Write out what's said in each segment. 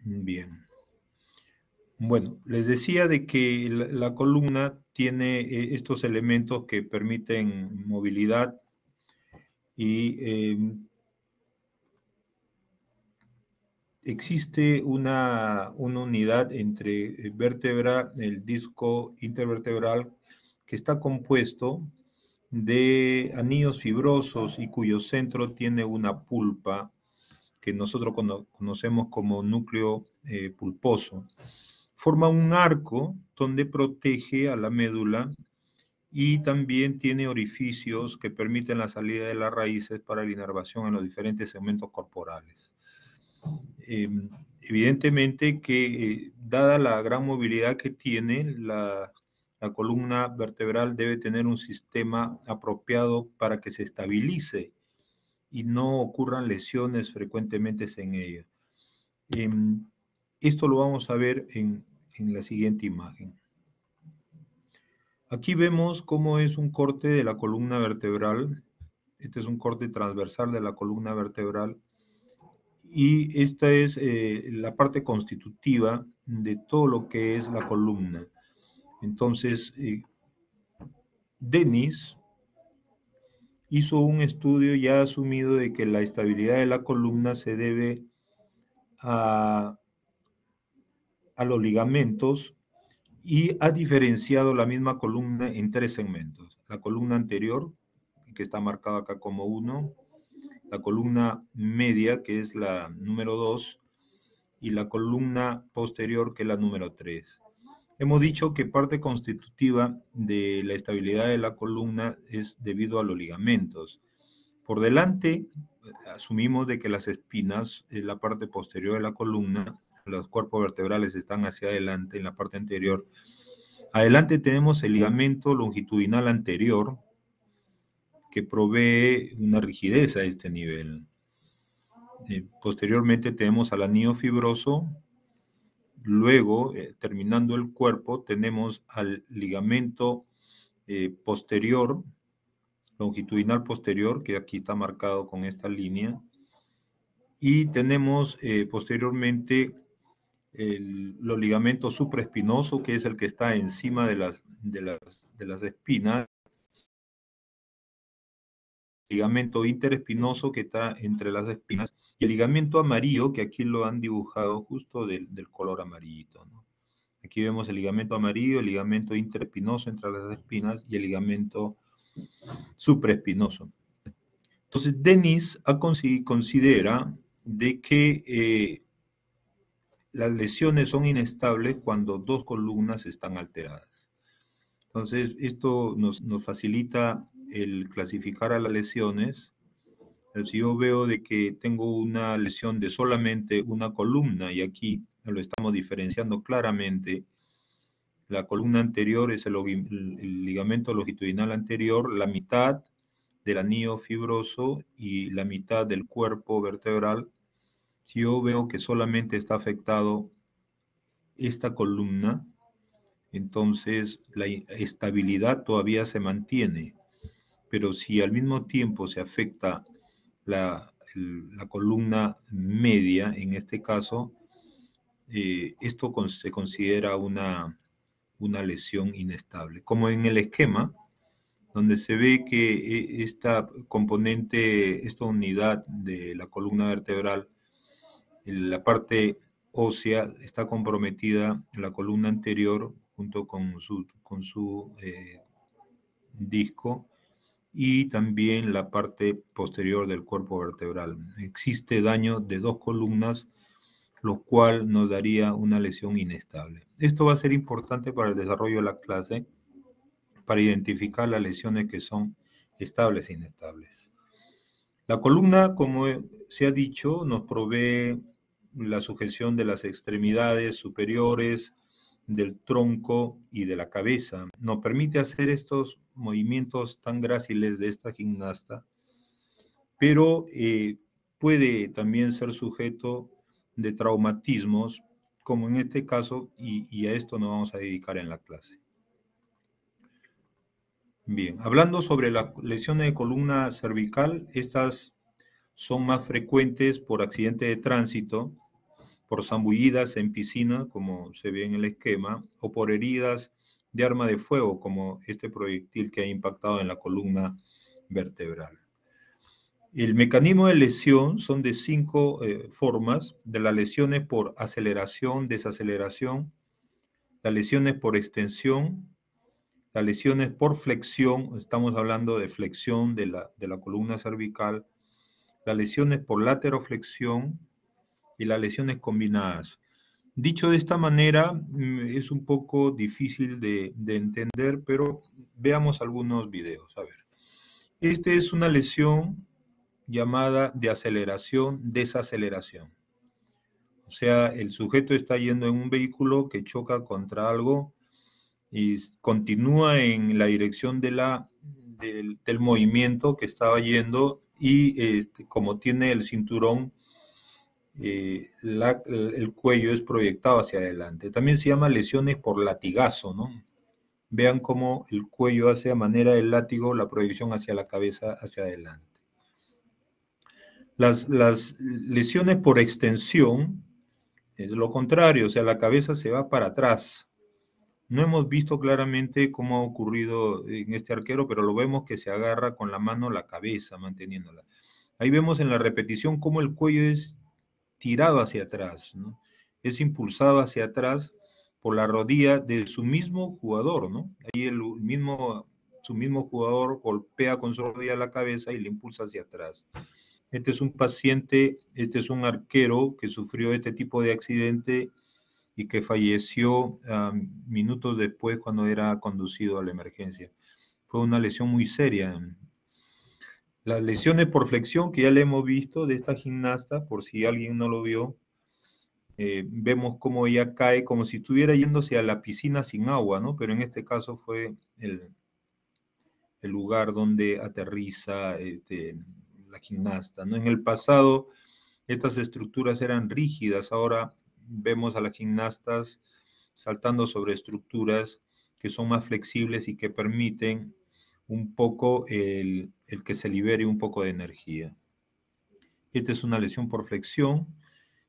Bien. Bueno, les decía de que la columna tiene estos elementos que permiten movilidad y existe una unidad entre vértebra, el disco intervertebral, que está compuesto de anillos fibrosos y cuyo centro tiene una pulpa que nosotros conocemos como núcleo pulposo. Forma un arco donde protege a la médula y también tiene orificios que permiten la salida de las raíces para la inervación en los diferentes segmentos corporales. Eh, Evidentemente que dada la gran movilidad que tiene, la columna vertebral debe tener un sistema apropiado para que se estabilice y no ocurran lesiones frecuentemente en ella. Esto lo vamos a ver en la siguiente imagen. Aquí vemos cómo es un corte de la columna vertebral. Este es un corte transversal de la columna vertebral. Y esta es la parte constitutiva de todo lo que es la columna. Entonces, Dennis hizo un estudio ya asumido de que la estabilidad de la columna se debe a los ligamentos y ha diferenciado la misma columna en tres segmentos. La columna anterior, que está marcada acá como 1, la columna media, que es la número 2, y la columna posterior, que es la número 3. Hemos dicho que parte constitutiva de la estabilidad de la columna es debido a los ligamentos. Por delante, asumimos de que las espinas es la parte posterior de la columna, los cuerpos vertebrales están hacia adelante en la parte anterior. Adelante tenemos el ligamento longitudinal anterior, que provee una rigidez a este nivel. Posteriormente tenemos al anillo fibroso. Luego, terminando el cuerpo, tenemos al ligamento posterior, longitudinal posterior, que aquí está marcado con esta línea. Y tenemos posteriormente los ligamentos supraespinosos, que es el que está encima de las espinas. Ligamento interespinoso que está entre las espinas, y el ligamento amarillo, que aquí lo han dibujado justo del color amarillito, ¿no? Aquí vemos el ligamento amarillo, el ligamento interespinoso entre las espinas y el ligamento supraespinoso. Entonces, Dennis considera de que las lesiones son inestables cuando dos columnas están alteradas. Entonces, esto nos facilita el clasificar a las lesiones. Si yo veo de que tengo una lesión de solamente una columna, y aquí lo estamos diferenciando claramente, la columna anterior es el ligamento longitudinal anterior, la mitad del anillo fibroso y la mitad del cuerpo vertebral. Si yo veo que solamente está afectado esta columna, entonces la estabilidad todavía se mantiene, pero si al mismo tiempo se afecta la columna media, en este caso, esto se considera una lesión inestable. Como en el esquema, donde se ve que esta componente, esta unidad de la columna vertebral, la parte ósea está comprometida en la columna anterior junto con su disco, y también la parte posterior del cuerpo vertebral. Existe daño de dos columnas, lo cual nos daría una lesión inestable. Esto va a ser importante para el desarrollo de la clase, para identificar las lesiones que son estables e inestables. La columna, como se ha dicho, nos provee la sujeción de las extremidades superiores, del tronco y de la cabeza. Nos permite hacer estos movimientos tan gráciles de esta gimnasta, pero puede también ser sujeto de traumatismos, como en este caso, y a esto nos vamos a dedicar en la clase. Bien, hablando sobre las lesiones de columna cervical, estas son más frecuentes por accidente de tránsito, por zambullidas en piscina, como se ve en el esquema, o por heridas de arma de fuego, como este proyectil que ha impactado en la columna vertebral. El mecanismo de lesión son de 5 formas, de las lesiones por aceleración, desaceleración, las lesiones por extensión, las lesiones por flexión, estamos hablando de flexión de la columna cervical, las lesiones por lateroflexión y las lesiones combinadas. Dicho de esta manera, es un poco difícil de entender, pero veamos algunos videos. A ver, esta es una lesión llamada de aceleración, desaceleración. O sea, el sujeto está yendo en un vehículo que choca contra algo y continúa en la dirección del movimiento que estaba yendo y como tiene el cinturón, el cuello es proyectado hacia adelante. También se llama lesiones por latigazo, ¿no? Vean cómo el cuello hace a manera del látigo la proyección hacia la cabeza, hacia adelante. Las lesiones por extensión es lo contrario, o sea, la cabeza se va para atrás. No hemos visto claramente cómo ha ocurrido en este arquero, pero lo vemos que se agarra con la mano la cabeza, manteniéndola. Ahí vemos en la repetición cómo el cuello es tirado hacia atrás, ¿no? Es impulsado hacia atrás por la rodilla de su mismo jugador, ¿no? Ahí su mismo jugador golpea con su rodilla la cabeza y le impulsa hacia atrás. Este es un paciente, este es un arquero que sufrió este tipo de accidente y que falleció minutos después cuando era conducido a la emergencia. Fue una lesión muy seria. Las lesiones por flexión, que ya le hemos visto de esta gimnasta, por si alguien no lo vio, vemos cómo ella cae como si estuviera yéndose a la piscina sin agua, ¿no? Pero en este caso fue el lugar donde aterriza la gimnasta, ¿no? En el pasado estas estructuras eran rígidas, ahora vemos a las gimnastas saltando sobre estructuras que son más flexibles y que permiten un poco el que se libere un poco de energía. Esta es una lesión por flexión.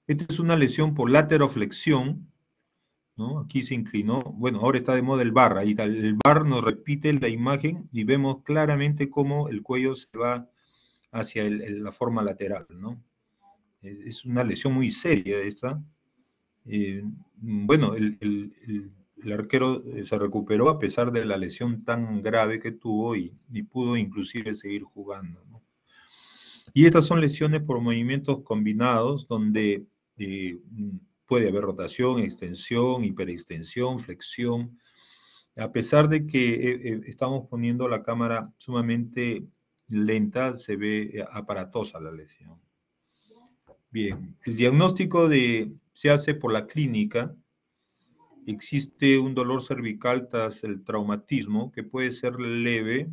Esta es una lesión por lateroflexión, ¿no? Aquí se inclinó. Bueno, ahora está de moda el bar. Ahí está. El bar nos repite la imagen y vemos claramente cómo el cuello se va hacia la forma lateral, ¿no? Es una lesión muy seria esta. Bueno, el arquero se recuperó a pesar de la lesión tan grave que tuvo y pudo inclusive seguir jugando, ¿no? Y estas son lesiones por movimientos combinados donde puede haber rotación, extensión, hiperextensión, flexión. A pesar de que estamos poniendo la cámara sumamente lenta, se ve aparatosa la lesión. Bien, el diagnóstico se hace por la clínica. Existe un dolor cervical tras el traumatismo que puede ser leve.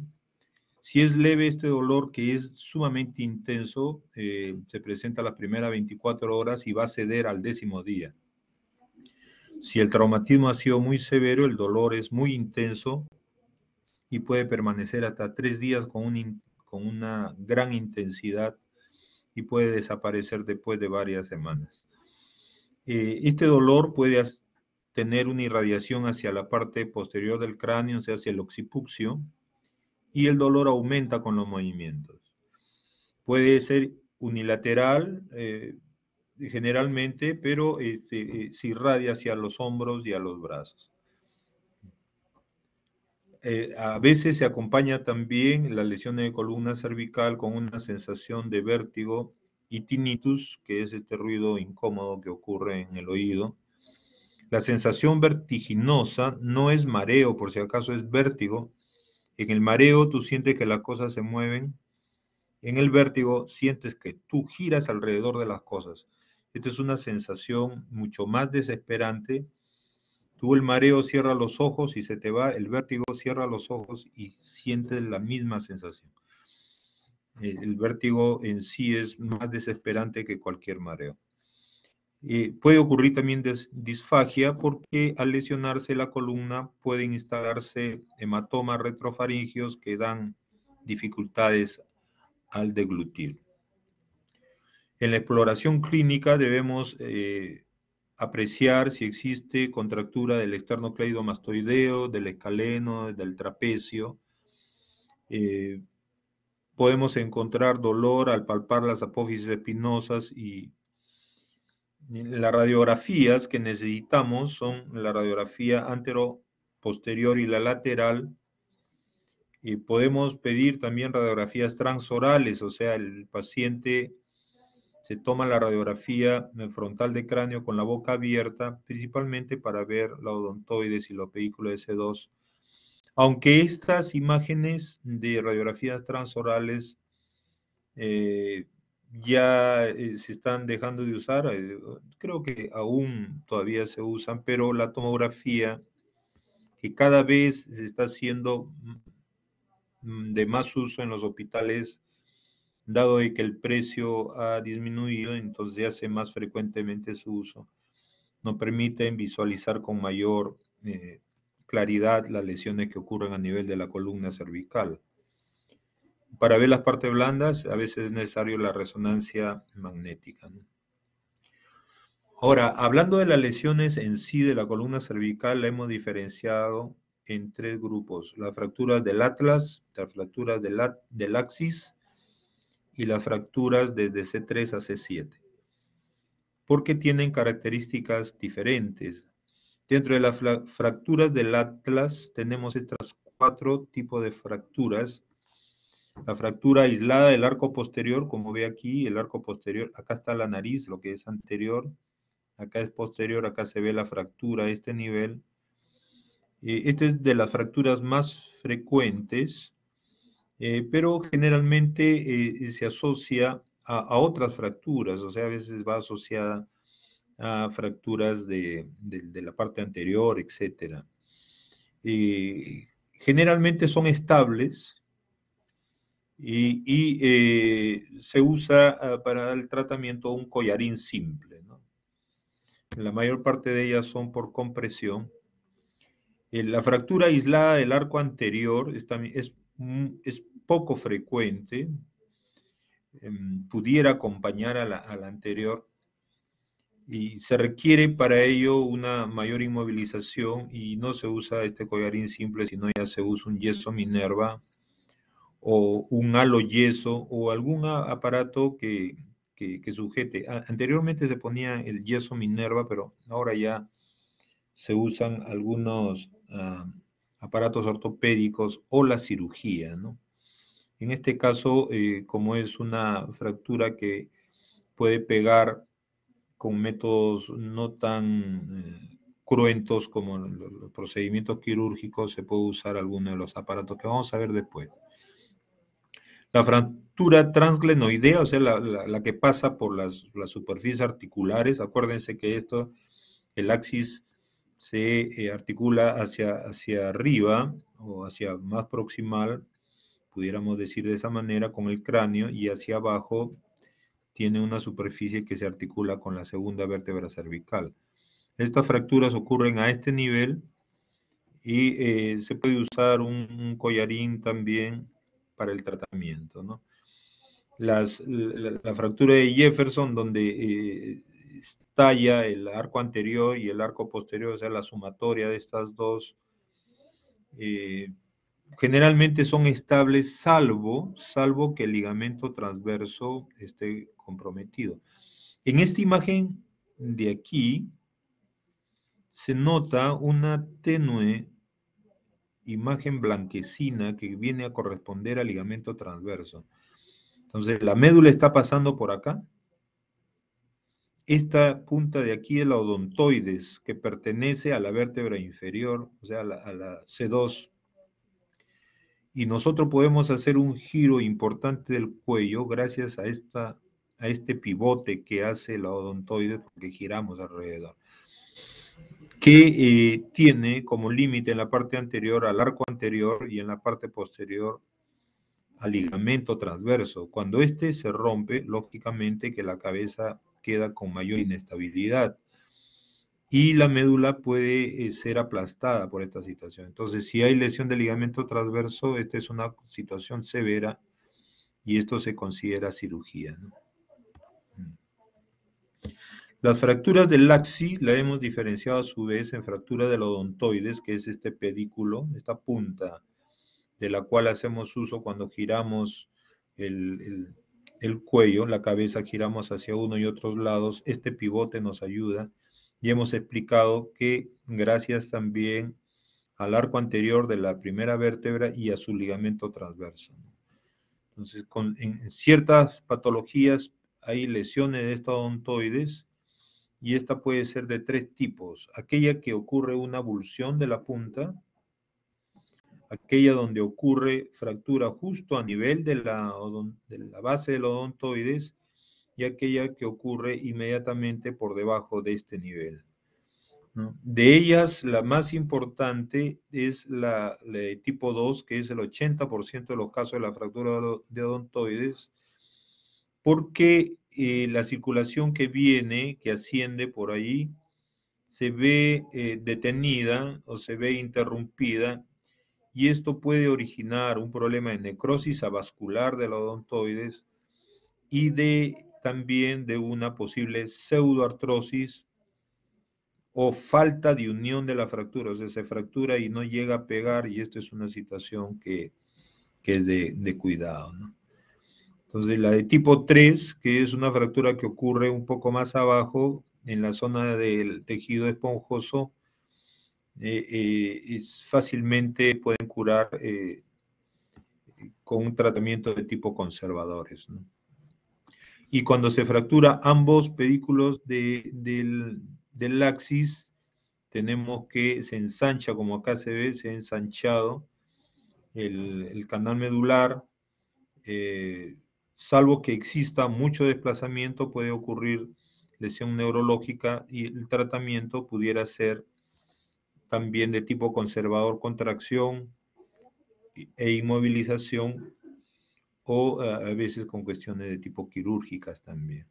Si es leve este dolor que es sumamente intenso, se presenta las primeras 24 horas y va a ceder al 10º día. Si el traumatismo ha sido muy severo, el dolor es muy intenso y puede permanecer hasta 3 días con una gran intensidad y puede desaparecer después de varias semanas. Este dolor puede tener una irradiación hacia la parte posterior del cráneo, o sea, hacia el occipucio, y el dolor aumenta con los movimientos. Puede ser unilateral, generalmente, pero se irradia hacia los hombros y a los brazos. A veces se acompaña también la lesión de columna cervical con una sensación de vértigo y tinnitus, que es este ruido incómodo que ocurre en el oído. La sensación vertiginosa no es mareo, por si acaso es vértigo. En el mareo tú sientes que las cosas se mueven. En el vértigo sientes que tú giras alrededor de las cosas. Esta es una sensación mucho más desesperante. Tú el mareo cierra los ojos y se te va, el vértigo cierra los ojos y sientes la misma sensación. El vértigo en sí es más desesperante que cualquier mareo. Puede ocurrir también disfagia porque al lesionarse la columna pueden instalarse hematomas retrofaringios que dan dificultades al deglutir. En la exploración clínica debemos apreciar si existe contractura del esternocleidomastoideo, del escaleno, del trapecio. Podemos encontrar dolor al palpar las apófisis espinosas y las radiografías que necesitamos son la radiografía antero-posterior y la lateral. Y podemos pedir también radiografías transorales, o sea, el paciente se toma la radiografía frontal de cráneo con la boca abierta, principalmente para ver la odontoides y la película S2. Aunque estas imágenes de radiografías transorales ya se están dejando de usar, creo que aún todavía se usan, pero la tomografía, que cada vez se está haciendo de más uso en los hospitales, dado de que el precio ha disminuido, entonces se hace más frecuentemente su uso. Nos permiten visualizar con mayor claridad las lesiones que ocurren a nivel de la columna cervical. Para ver las partes blandas, a veces es necesario la resonancia magnética, ¿no? Ahora, hablando de las lesiones en sí de la columna cervical, la hemos diferenciado en tres grupos: las fracturas del atlas, las fracturas del axis y las fracturas desde C3 a C7, porque tienen características diferentes. Dentro de las fracturas del atlas tenemos estas 4 tipos de fracturas. La fractura aislada del arco posterior, como ve aquí, el arco posterior, acá está la nariz, lo que es anterior, acá es posterior, acá se ve la fractura a este nivel. Esta es de las fracturas más frecuentes, pero generalmente se asocia a otras fracturas, o sea, a veces va asociada a fracturas de la parte anterior, etc. Generalmente son estables y se usa para el tratamiento un collarín simple, ¿no? La mayor parte de ellas son por compresión. La fractura aislada del arco anterior es poco frecuente, pudiera acompañar a la anterior, y se requiere para ello una mayor inmovilización y no se usa este collarín simple, sino ya se usa un yeso Minerva o un halo yeso o algún aparato que sujete. Anteriormente se ponía el yeso Minerva, pero ahora ya se usan algunos aparatos ortopédicos o la cirugía, ¿no? En este caso, como es una fractura que puede pegar con métodos no tan cruentos como los procedimientos quirúrgicos, se puede usar alguno de los aparatos que vamos a ver después. La fractura transglenoidea, o sea, la que pasa por las superficies articulares. Acuérdense que esto, el axis se articula hacia arriba o hacia más proximal, pudiéramos decir de esa manera, con el cráneo, y hacia abajo tiene una superficie que se articula con la segunda vértebra cervical. Estas fracturas ocurren a este nivel y se puede usar un collarín también para el tratamiento, ¿no? La fractura de Jefferson, donde estalla el arco anterior y el arco posterior, o sea, la sumatoria de estas dos, generalmente son estables, salvo que el ligamento transverso esté comprometido. En esta imagen de aquí se nota una tenue imagen blanquecina que viene a corresponder al ligamento transverso. Entonces, la médula está pasando por acá. Esta punta de aquí es la odontoides, que pertenece a la vértebra inferior, o sea, a la C2. Y nosotros podemos hacer un giro importante del cuello gracias a este pivote que hace la odontoides, porque giramos alrededor, que tiene como límite en la parte anterior al arco anterior y en la parte posterior al ligamento transverso. Cuando este se rompe, lógicamente que la cabeza queda con mayor inestabilidad y la médula puede ser aplastada por esta situación. Entonces, si hay lesión del ligamento transverso, esta es una situación severa y esto se considera cirugía, ¿no? Las fracturas del laxi la hemos diferenciado a su vez en fractura del odontoides, que es este pedículo, esta punta de la cual hacemos uso cuando giramos el, el, el cuello, la cabeza giramos hacia uno y otros lados. Este pivote nos ayuda y hemos explicado que gracias también al arco anterior de la primera vértebra y a su ligamento transverso. Entonces, en ciertas patologías hay lesiones de estos odontoides y esta puede ser de tres tipos. Aquella que ocurre una abulsión de la punta, aquella donde ocurre fractura justo a nivel de la base del odontoides y aquella que ocurre inmediatamente por debajo de este nivel, ¿no? De ellas, la más importante es la de tipo 2, que es el 80% de los casos de la fractura de odontoides, porque la circulación que viene, que asciende por ahí, se ve detenida o se ve interrumpida y esto puede originar un problema de necrosis avascular de la odontoides y también de una posible pseudoartrosis o falta de unión de la fractura, o sea, se fractura y no llega a pegar y esto es una situación que es de cuidado, ¿no? Entonces, la de tipo 3, que es una fractura que ocurre un poco más abajo, en la zona del tejido esponjoso, fácilmente pueden curar con un tratamiento de tipo conservadores, ¿no? Y cuando se fractura ambos pedículos del laxis, tenemos que se ensancha, como acá se ve, se ha ensanchado el canal medular, salvo que exista mucho desplazamiento, puede ocurrir lesión neurológica y el tratamiento pudiera ser también de tipo conservador, contracción e inmovilización o a veces con cuestiones de tipo quirúrgicas también.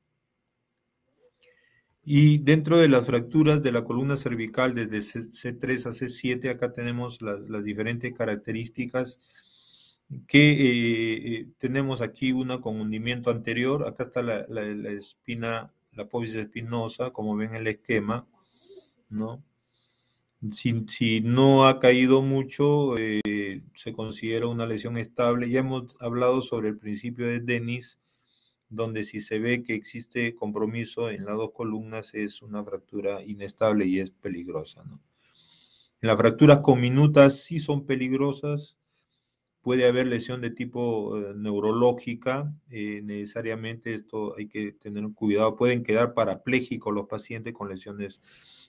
Y dentro de las fracturas de la columna cervical desde C3 a C7, acá tenemos las diferentes características que tenemos aquí una con hundimiento anterior, acá está la espina, la apófisis espinosa, como ven en el esquema, ¿no? Si no ha caído mucho, se considera una lesión estable. Ya hemos hablado sobre el principio de Dennis, donde si se ve que existe compromiso en las dos columnas es una fractura inestable y es peligrosa, ¿no? En las fracturas conminutas sí son peligrosas, puede haber lesión de tipo neurológica, necesariamente esto hay que tener cuidado, pueden quedar parapléjicos los pacientes con lesiones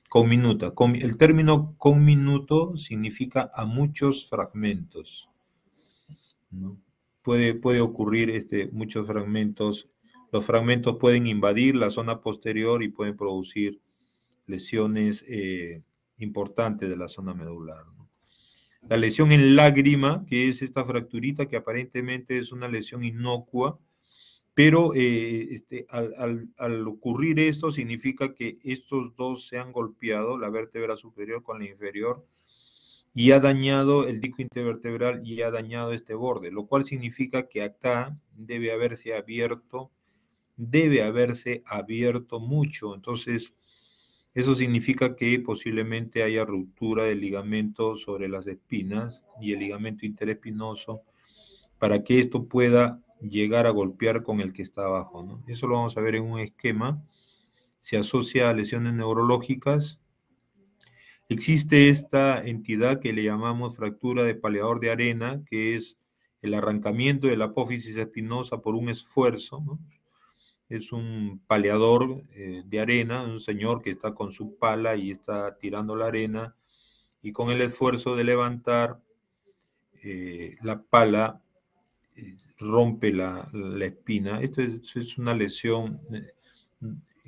conminutas. El término conminuto significa a muchos fragmentos, ¿no? Puede ocurrir muchos fragmentos. Los fragmentos pueden invadir la zona posterior y pueden producir lesiones importantes de la zona medular, ¿no? La lesión en lágrima, que es esta fracturita que aparentemente es una lesión inocua, pero al ocurrir esto significa que estos dos se han golpeado, la vértebra superior con la inferior, y ha dañado el disco intervertebral y ha dañado este borde, lo cual significa que acá debe haberse abierto mucho. Entonces, eso significa que posiblemente haya ruptura del ligamento sobre las espinas y el ligamento interespinoso para que esto pueda llegar a golpear con el que está abajo, ¿no? Eso lo vamos a ver en un esquema. Se asocia a lesiones neurológicas. Existe esta entidad que le llamamos fractura de paleador de arena, que es el arrancamiento de la apófisis espinosa por un esfuerzo, ¿no? Es un paleador de arena, un señor que está con su pala y está tirando la arena y con el esfuerzo de levantar la pala rompe la espina. Esto es una lesión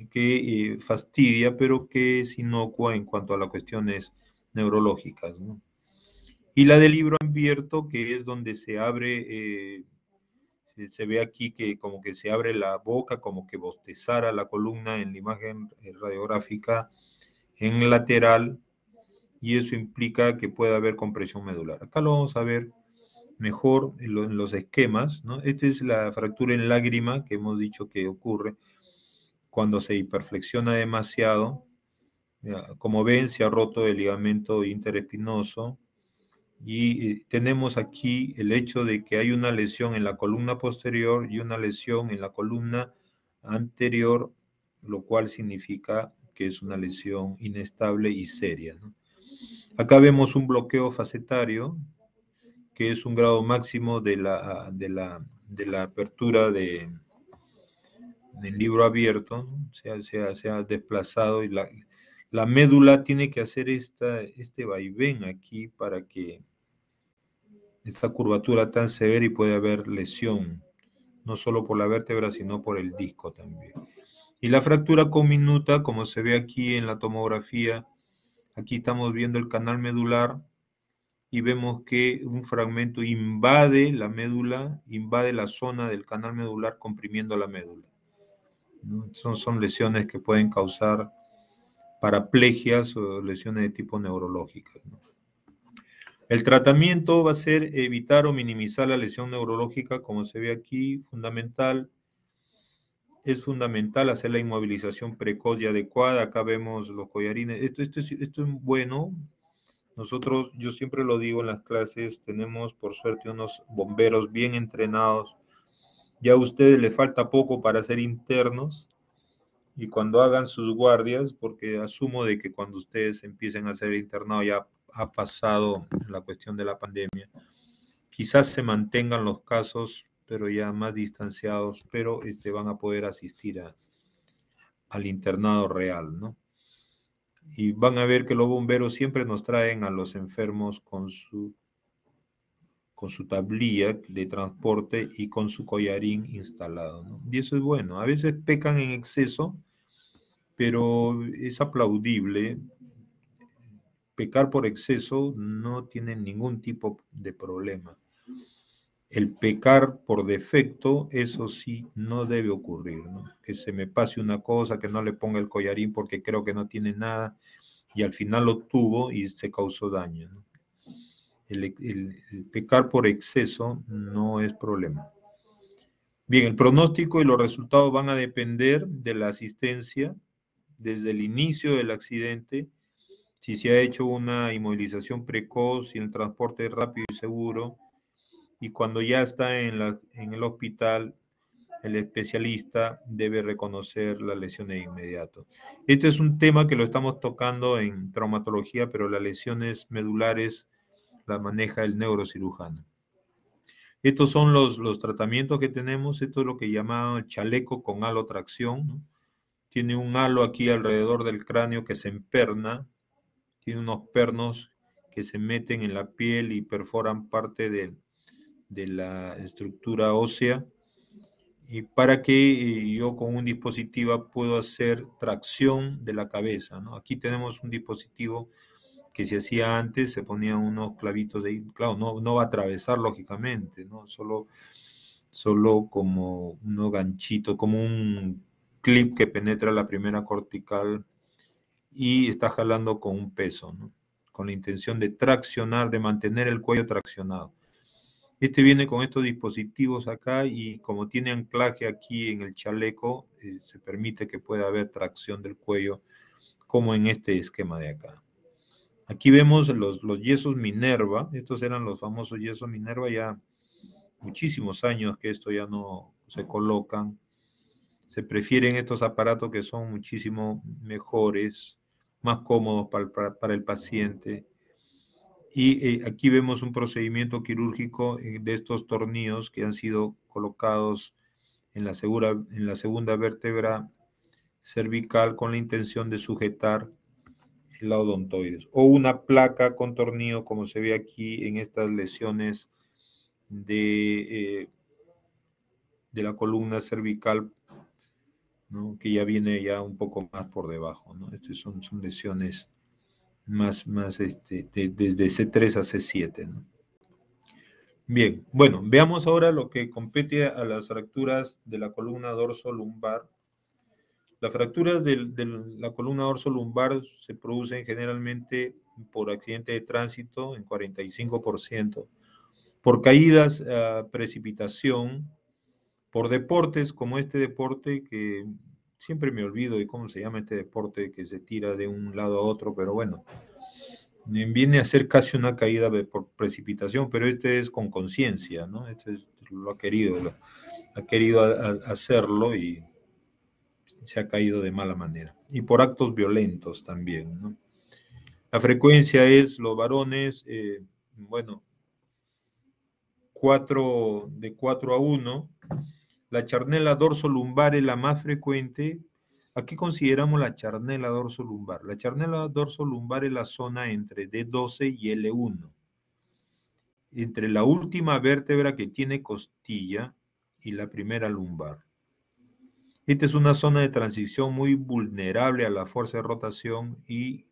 que fastidia, pero que es inocua en cuanto a las cuestiones neurológicas, ¿no? Y la del libro abierto, que es donde se abre, se ve aquí que como que se abre la boca, como que bostezara la columna en la imagen radiográfica en lateral, y eso implica que puede haber compresión medular. Acá lo vamos a ver mejor en los esquemas, ¿no? Esta es la fractura en lágrima que hemos dicho que ocurre. cuando se hiperflexiona demasiado, como ven, se ha roto el ligamento interespinoso y tenemos aquí el hecho de que hay una lesión en la columna posterior y una lesión en la columna anterior, lo cual significa que es una lesión inestable y seria, ¿no? Acá vemos un bloqueo facetario, que es un grado máximo de la apertura del libro abierto, ¿no? Se ha desplazado y la médula tiene que hacer este vaivén aquí para que esta curvatura tan severa y puede haber lesión, no solo por la vértebra, sino por el disco también. Y la fractura comminuta, como se ve aquí en la tomografía, aquí estamos viendo el canal medular y vemos que un fragmento invade la médula, invade la zona del canal medular comprimiendo la médula, ¿no? Son lesiones que pueden causar paraplegias o lesiones de tipo neurológicas, ¿no? El tratamiento va a ser evitar o minimizar la lesión neurológica, como se ve aquí, fundamental. Es fundamental hacer la inmovilización precoz y adecuada. Acá vemos los collarines. Esto es bueno. Nosotros, yo siempre lo digo en las clases, tenemos por suerte unos bomberos bien entrenados. Ya a ustedes les falta poco para ser internos y cuando hagan sus guardias, porque asumo de que cuando ustedes empiecen a ser internados ya ha pasado la cuestión de la pandemia. Quizás se mantengan los casos, pero ya más distanciados, pero van a poder asistir al internado real, ¿no? Y van a ver que los bomberos siempre nos traen a los enfermos con su tablilla de transporte y con su collarín instalado, ¿no? Y eso es bueno. A veces pecan en exceso, pero es aplaudible. Pecar por exceso no tiene ningún tipo de problema. El pecar por defecto, eso sí, no debe ocurrir, ¿no? Que se me pase una cosa, que no le ponga el collarín porque creo que no tiene nada y al final lo tuvo y se causó daño, ¿no? El pecar por exceso no es problema. Bien, el pronóstico y los resultados van a depender de la asistencia desde el inicio del accidente, si se ha hecho una inmovilización precoz y el transporte rápido y seguro, y cuando ya está en el hospital, el especialista debe reconocer la lesión de inmediato. Este es un tema que lo estamos tocando en traumatología, pero las lesiones medulares las maneja el neurocirujano. Estos son los tratamientos que tenemos. Esto es lo que llaman chaleco con halotracción, ¿no? Tiene un halo aquí alrededor del cráneo que se emperna, tiene unos pernos que se meten en la piel y perforan parte de la estructura ósea, y para que yo con un dispositivo puedo hacer tracción de la cabeza, ¿no? Aquí tenemos un dispositivo que se hacía antes, se ponían unos clavitos de ahí, claro, no va a atravesar lógicamente, ¿no? Solo como unos ganchitos, como un clip que penetra la primera cortical y está jalando con un peso, ¿no? Con la intención de traccionar, de mantener el cuello traccionado. Este viene con estos dispositivos acá y como tiene anclaje aquí en el chaleco, se permite que pueda haber tracción del cuello, como en este esquema de acá. Aquí vemos los yesos Minerva. Estos eran los famosos yesos Minerva, ya muchísimos años que esto ya no se colocan. Se prefieren estos aparatos que son muchísimo mejores, más cómodos para el paciente. Y aquí vemos un procedimiento quirúrgico de estos tornillos que han sido colocados en la segunda vértebra cervical con la intención de sujetar la odontoides. O una placa con tornillo, como se ve aquí en estas lesiones de la columna cervical, ¿no? Que ya viene ya un poco más por debajo, ¿no? Estas son lesiones más desde C3 a C7, ¿no? Bien, bueno, veamos ahora lo que compete a las fracturas de la columna dorso-lumbar. Las fracturas de la columna dorso-lumbar se producen generalmente por accidente de tránsito en 45%, por caídas, precipitación, por deportes como este deporte que siempre me olvido de cómo se llama este deporte que se tira de un lado a otro, pero bueno, viene a ser casi una caída por precipitación, pero este es con conciencia, ¿no? Lo ha querido hacerlo y se ha caído de mala manera. Y por actos violentos también, ¿no? La frecuencia es, los varones, bueno, de 4 a 1. La charnela dorso-lumbar es la más frecuente. Aquí consideramos la charnela dorso-lumbar. La charnela dorso-lumbar es la zona entre D12 y L1, entre la última vértebra que tiene costilla y la primera lumbar. Esta es una zona de transición muy vulnerable a la fuerza de rotación y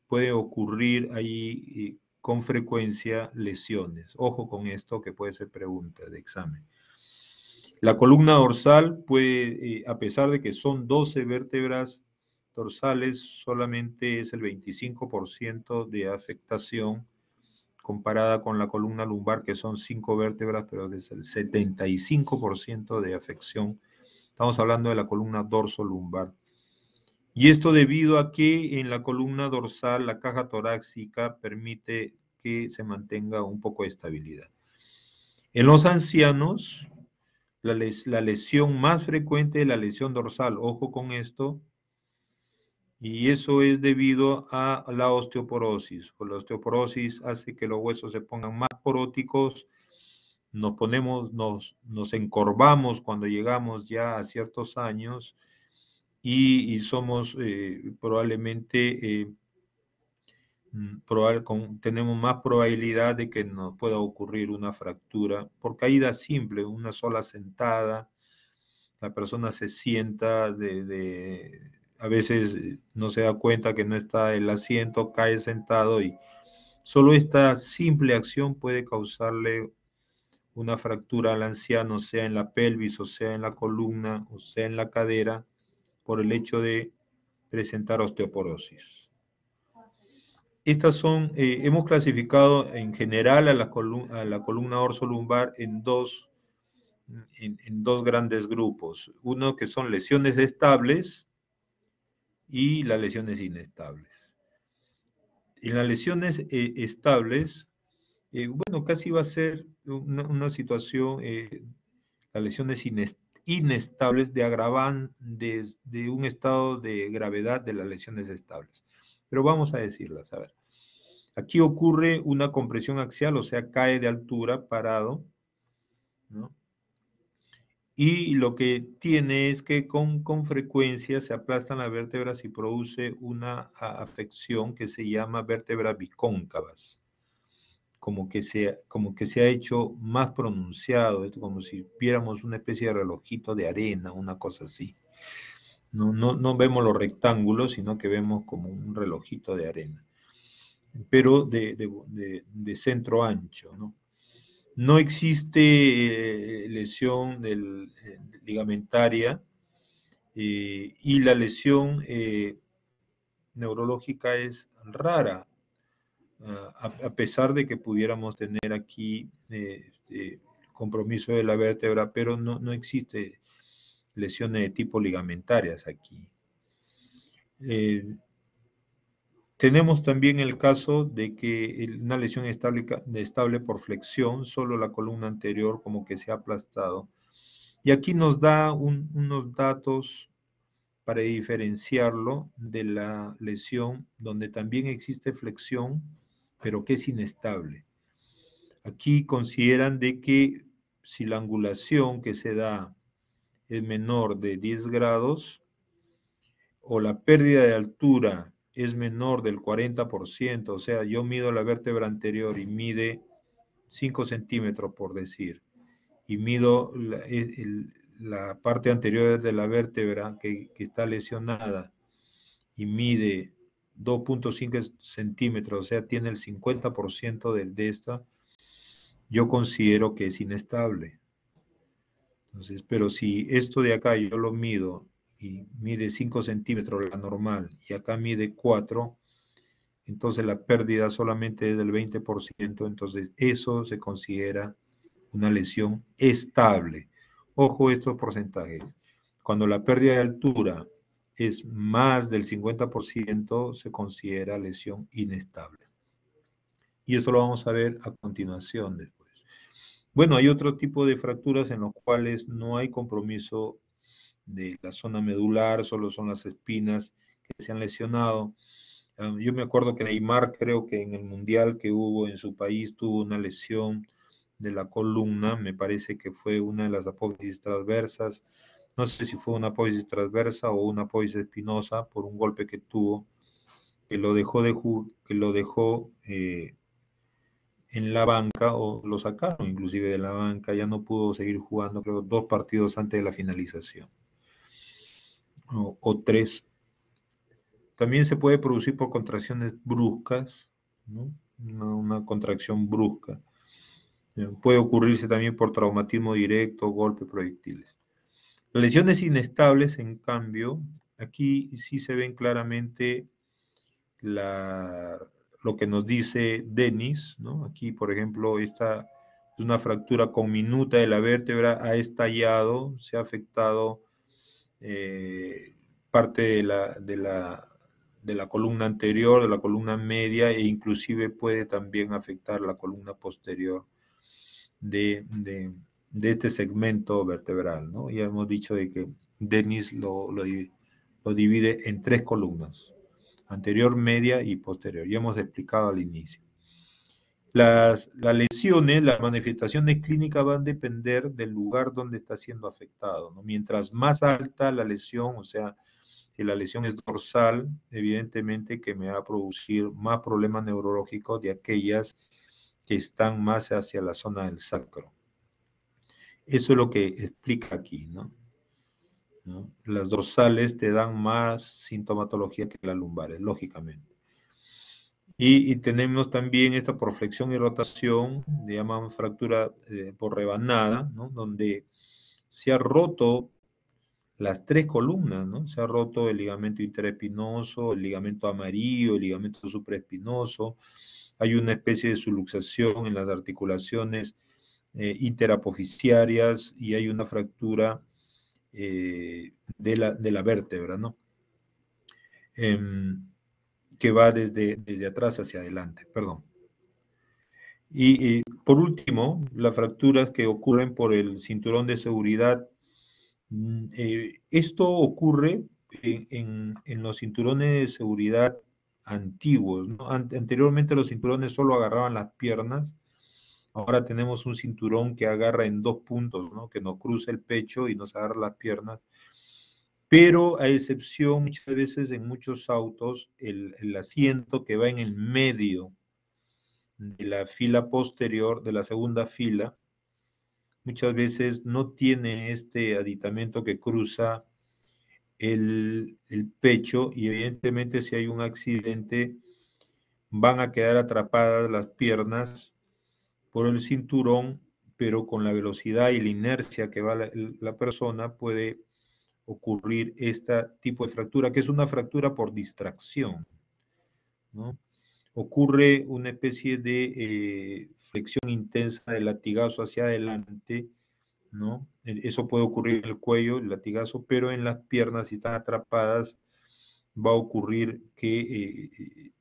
puede ocurrir ahí con frecuencia lesiones. Ojo con esto que puede ser pregunta de examen. La columna dorsal puede, a pesar de que son 12 vértebras dorsales, solamente es el 25% de afectación comparada con la columna lumbar, que son 5 vértebras, pero es el 75% de afección. Estamos hablando de la columna dorso-lumbar. Y esto debido a que en la columna dorsal la caja torácica permite que se mantenga un poco de estabilidad. En los ancianos, la lesión más frecuente es la lesión dorsal. Ojo con esto. Y eso es debido a la osteoporosis. La osteoporosis hace que los huesos se pongan más poróticos. Nos encorvamos cuando llegamos ya a ciertos años y somos probablemente tenemos más probabilidad de que nos pueda ocurrir una fractura por caída simple, una sola sentada. La persona se sienta, a veces no se da cuenta que no está el asiento, cae sentado y solo esta simple acción puede causarle una fractura al anciano, sea en la pelvis, o sea en la columna, o sea en la cadera, por el hecho de presentar osteoporosis. Estas son, hemos clasificado en general a la columna dorsolumbar en dos grandes grupos. Uno que son lesiones estables y las lesiones inestables. En las lesiones estables, bueno, casi va a ser una situación, las lesiones inestables de un estado de gravedad de las lesiones estables. Pero vamos a decirlas, a ver. Aquí ocurre una compresión axial, o sea, cae de altura, parado, ¿no? Y lo que tiene es que con frecuencia se aplastan las vértebras y produce una afección que se llama vértebras bicóncavas, como que se ha hecho más pronunciado, es como si viéramos una especie de relojito de arena, una cosa así. No vemos los rectángulos, sino que vemos como un relojito de arena, pero de centro ancho, ¿no? No existe lesión ligamentaria y la lesión neurológica es rara, a pesar de que pudiéramos tener aquí compromiso de la vértebra, pero no existe lesiones de tipo ligamentarias aquí. Tenemos también el caso de que una lesión estable por flexión, solo la columna anterior como que se ha aplastado. Y aquí nos da unos datos para diferenciarlo de la lesión donde también existe flexión, pero que es inestable. Aquí consideran de que si la angulación que se da es menor de 10 grados o la pérdida de altura es menor del 40%, o sea, yo mido la vértebra anterior y mide 5 centímetros, por decir, y mido la parte anterior de la vértebra que está lesionada y mide 2.5 centímetros, o sea, tiene el 50% de esta, yo considero que es inestable. Entonces, pero si esto de acá yo lo mido y mide 5 centímetros la normal y acá mide 4, entonces la pérdida solamente es del 20%, entonces eso se considera una lesión estable. Ojo estos porcentajes. Cuando la pérdida de altura es más del 50%, se considera lesión inestable. Y eso lo vamos a ver a continuación después. Bueno, hay otro tipo de fracturas en los cuales no hay compromiso de la zona medular, solo son las espinas que se han lesionado. Yo me acuerdo que Neymar, creo que en el mundial que hubo en su país, tuvo una lesión de la columna, me parece que fue una de las apófisis transversas, no sé si fue una apófisis transversa o una apófisis espinosa por un golpe que tuvo, que lo dejó, en la banca, o lo sacaron inclusive de la banca, ya no pudo seguir jugando, creo, 2 partidos antes de la finalización, o 3. También se puede producir por contracciones bruscas, ¿no? Una contracción brusca. Puede ocurrirse también por traumatismo directo, golpes, proyectiles. Las lesiones inestables, en cambio, aquí sí se ven claramente lo que nos dice Denis, ¿no? Aquí, por ejemplo, esta es una fractura conminuta de la vértebra, ha estallado, se ha afectado parte de la columna anterior, de la columna media, e inclusive puede también afectar la columna posterior de, de, de este segmento vertebral, ¿no? Ya hemos dicho de que Denis lo divide en 3 columnas, anterior, media y posterior. Ya hemos explicado al inicio. Las lesiones, las manifestaciones clínicas van a depender del lugar donde está siendo afectado, ¿no? Mientras más alta la lesión, o sea, si la lesión es dorsal, evidentemente que me va a producir más problemas neurológicos de aquellas que están más hacia la zona del sacro. Eso es lo que explica aquí, ¿no? ¿No? Las dorsales te dan más sintomatología que las lumbares, lógicamente. Y tenemos también esta por flexión y rotación, le llaman fractura por rebanada, ¿no? Donde se ha roto las 3 columnas, ¿no? Se ha roto el ligamento interespinoso, el ligamento amarillo, el ligamento supraespinoso. Hay una especie de subluxación en las articulaciones interapofisiarias y hay una fractura de la vértebra, ¿no? Que va desde atrás hacia adelante, perdón. Y por último, las fracturas que ocurren por el cinturón de seguridad. Esto ocurre en los cinturones de seguridad antiguos, ¿no? Anteriormente los cinturones solo agarraban las piernas, ahora tenemos un cinturón que agarra en 2 puntos, ¿no? Que nos cruza el pecho y nos agarra las piernas, pero a excepción muchas veces en muchos autos, el asiento que va en el medio de la fila posterior, de la segunda fila, muchas veces no tiene este aditamento que cruza el pecho, y evidentemente si hay un accidente van a quedar atrapadas las piernas por el cinturón, pero con la velocidad y la inercia que va la persona puede ocurrir este tipo de fractura, que es una fractura por distracción, ¿no? Ocurre una especie de flexión intensa del latigazo hacia adelante, ¿no? Eso puede ocurrir en el cuello, el latigazo, pero en las piernas, si están atrapadas, va a ocurrir que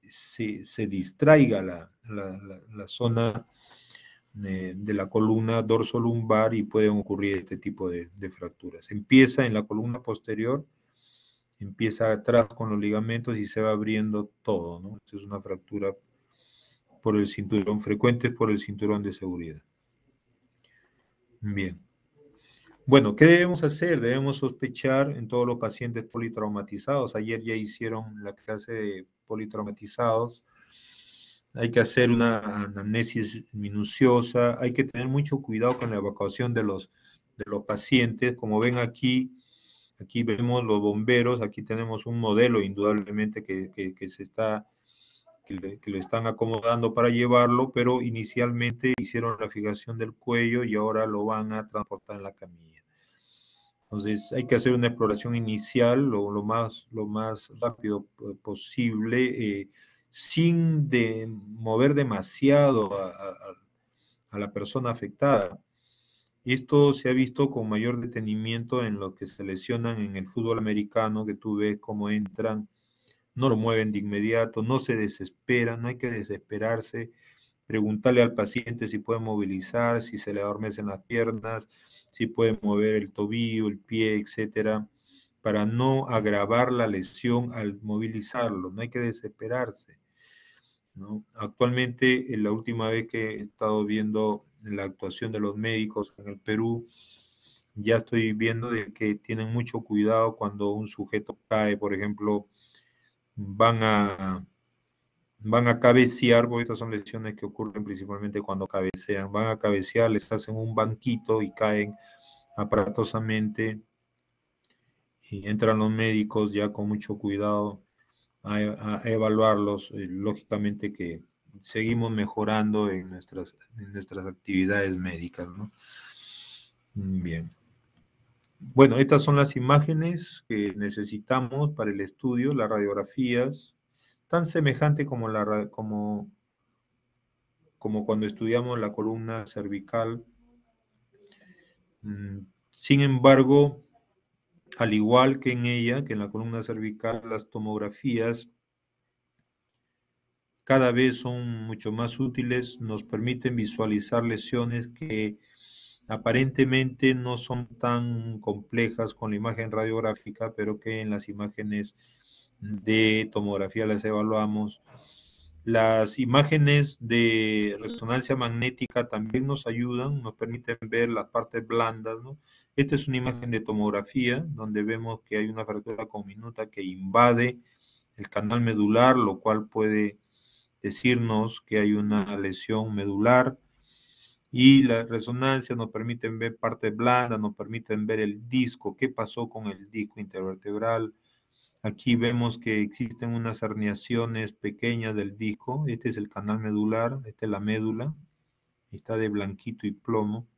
se distraiga la zona de la columna dorsolumbar y pueden ocurrir este tipo de fracturas. Empieza en la columna posterior, empieza atrás con los ligamentos y se va abriendo todo, ¿no? Esto es una fractura por el cinturón, frecuentes por el cinturón de seguridad. Bien. Bueno, ¿qué debemos hacer? Debemos sospechar en todos los pacientes politraumatizados. Ayer ya hicieron la clase de politraumatizados. Hay que hacer una anamnesis minuciosa. Hay que tener mucho cuidado con la evacuación de los pacientes. Como ven aquí, aquí vemos los bomberos. Aquí tenemos un modelo, indudablemente, que se está que lo están acomodando para llevarlo, pero inicialmente hicieron la fijación del cuello y ahora lo van a transportar en la camilla. Entonces hay que hacer una exploración inicial lo más rápido posible, sin mover demasiado a la persona afectada. Esto se ha visto con mayor detenimiento en los que se lesionan en el fútbol americano, que tú ves cómo entran, no lo mueven de inmediato, no se desesperan, no hay que desesperarse, preguntarle al paciente si puede movilizar, si se le adormecen las piernas, si puede mover el tobillo, el pie, etcétera, para no agravar la lesión al movilizarlo, no hay que desesperarse, ¿no? Actualmente, la última vez que he estado viendo la actuación de los médicos en el Perú, ya estoy viendo de que tienen mucho cuidado cuando un sujeto cae, por ejemplo, van a, van a cabecear, porque estas son lesiones que ocurren principalmente cuando cabecean, van a cabecear, les hacen un banquito y caen aparatosamente y entran los médicos ya con mucho cuidado a evaluarlos. Lógicamente que seguimos mejorando en nuestras actividades médicas, ¿no? Bien. Bueno, estas son las imágenes que necesitamos para el estudio, las radiografías, tan semejante como, como cuando estudiamos la columna cervical. Sin embargo, al igual que en ella, que en la columna cervical, las tomografías cada vez son mucho más útiles, nos permiten visualizar lesiones que aparentemente no son tan complejas con la imagen radiográfica, pero que en las imágenes de tomografía las evaluamos. Las imágenes de resonancia magnética también nos ayudan, nos permiten ver las partes blandas, ¿no? Esta es una imagen de tomografía donde vemos que hay una fractura conminuta que invade el canal medular, lo cual puede decirnos que hay una lesión medular, y la resonancia nos permiten ver partes blandas, nos permiten ver el disco, qué pasó con el disco intervertebral. Aquí vemos que existen unas herniaciones pequeñas del disco. Este es el canal medular, esta es la médula, está de blanquito y plomo.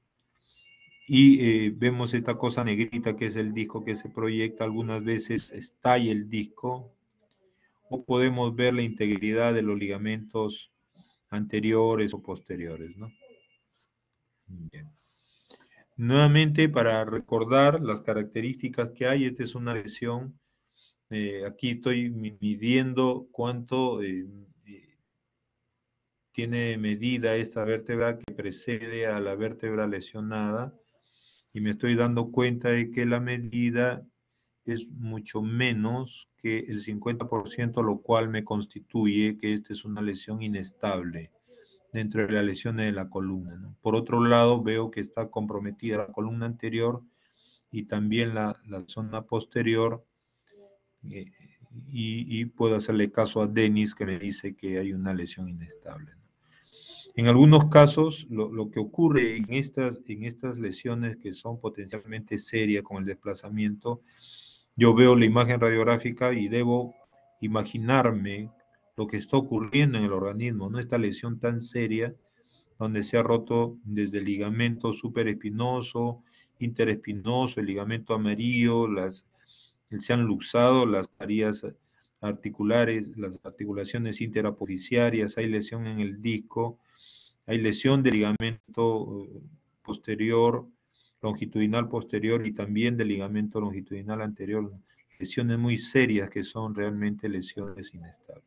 Y vemos esta cosa negrita que es el disco que se proyecta. Algunas veces estalla el disco, o podemos ver la integridad de los ligamentos anteriores o posteriores, ¿no? Bien. Nuevamente, para recordar las características que hay, esta es una lesión. Aquí estoy midiendo cuánto tiene medida esta vértebra que precede a la vértebra lesionada, y me estoy dando cuenta de que la medida es mucho menos que el 50%, lo cual me constituye que esta es una lesión inestable dentro de las lesiones de la columna, ¿no? Por otro lado, veo que está comprometida la columna anterior y también la zona posterior, eh, y puedo hacerle caso a Denis, que me dice que hay una lesión inestable, ¿no? En algunos casos, lo que ocurre en estas lesiones que son potencialmente serias con el desplazamiento, yo veo la imagen radiográfica y debo imaginarme lo que está ocurriendo en el organismo, ¿no? Esta lesión tan seria, donde se ha roto desde el ligamento superespinoso, interespinoso, el ligamento amarillo, se han luxado las carías articulares, las articulaciones interapofisiarias, hay lesión en el disco, hay lesión del ligamento posterior, longitudinal posterior, y también del ligamento longitudinal anterior, lesiones muy serias que son realmente lesiones inestables.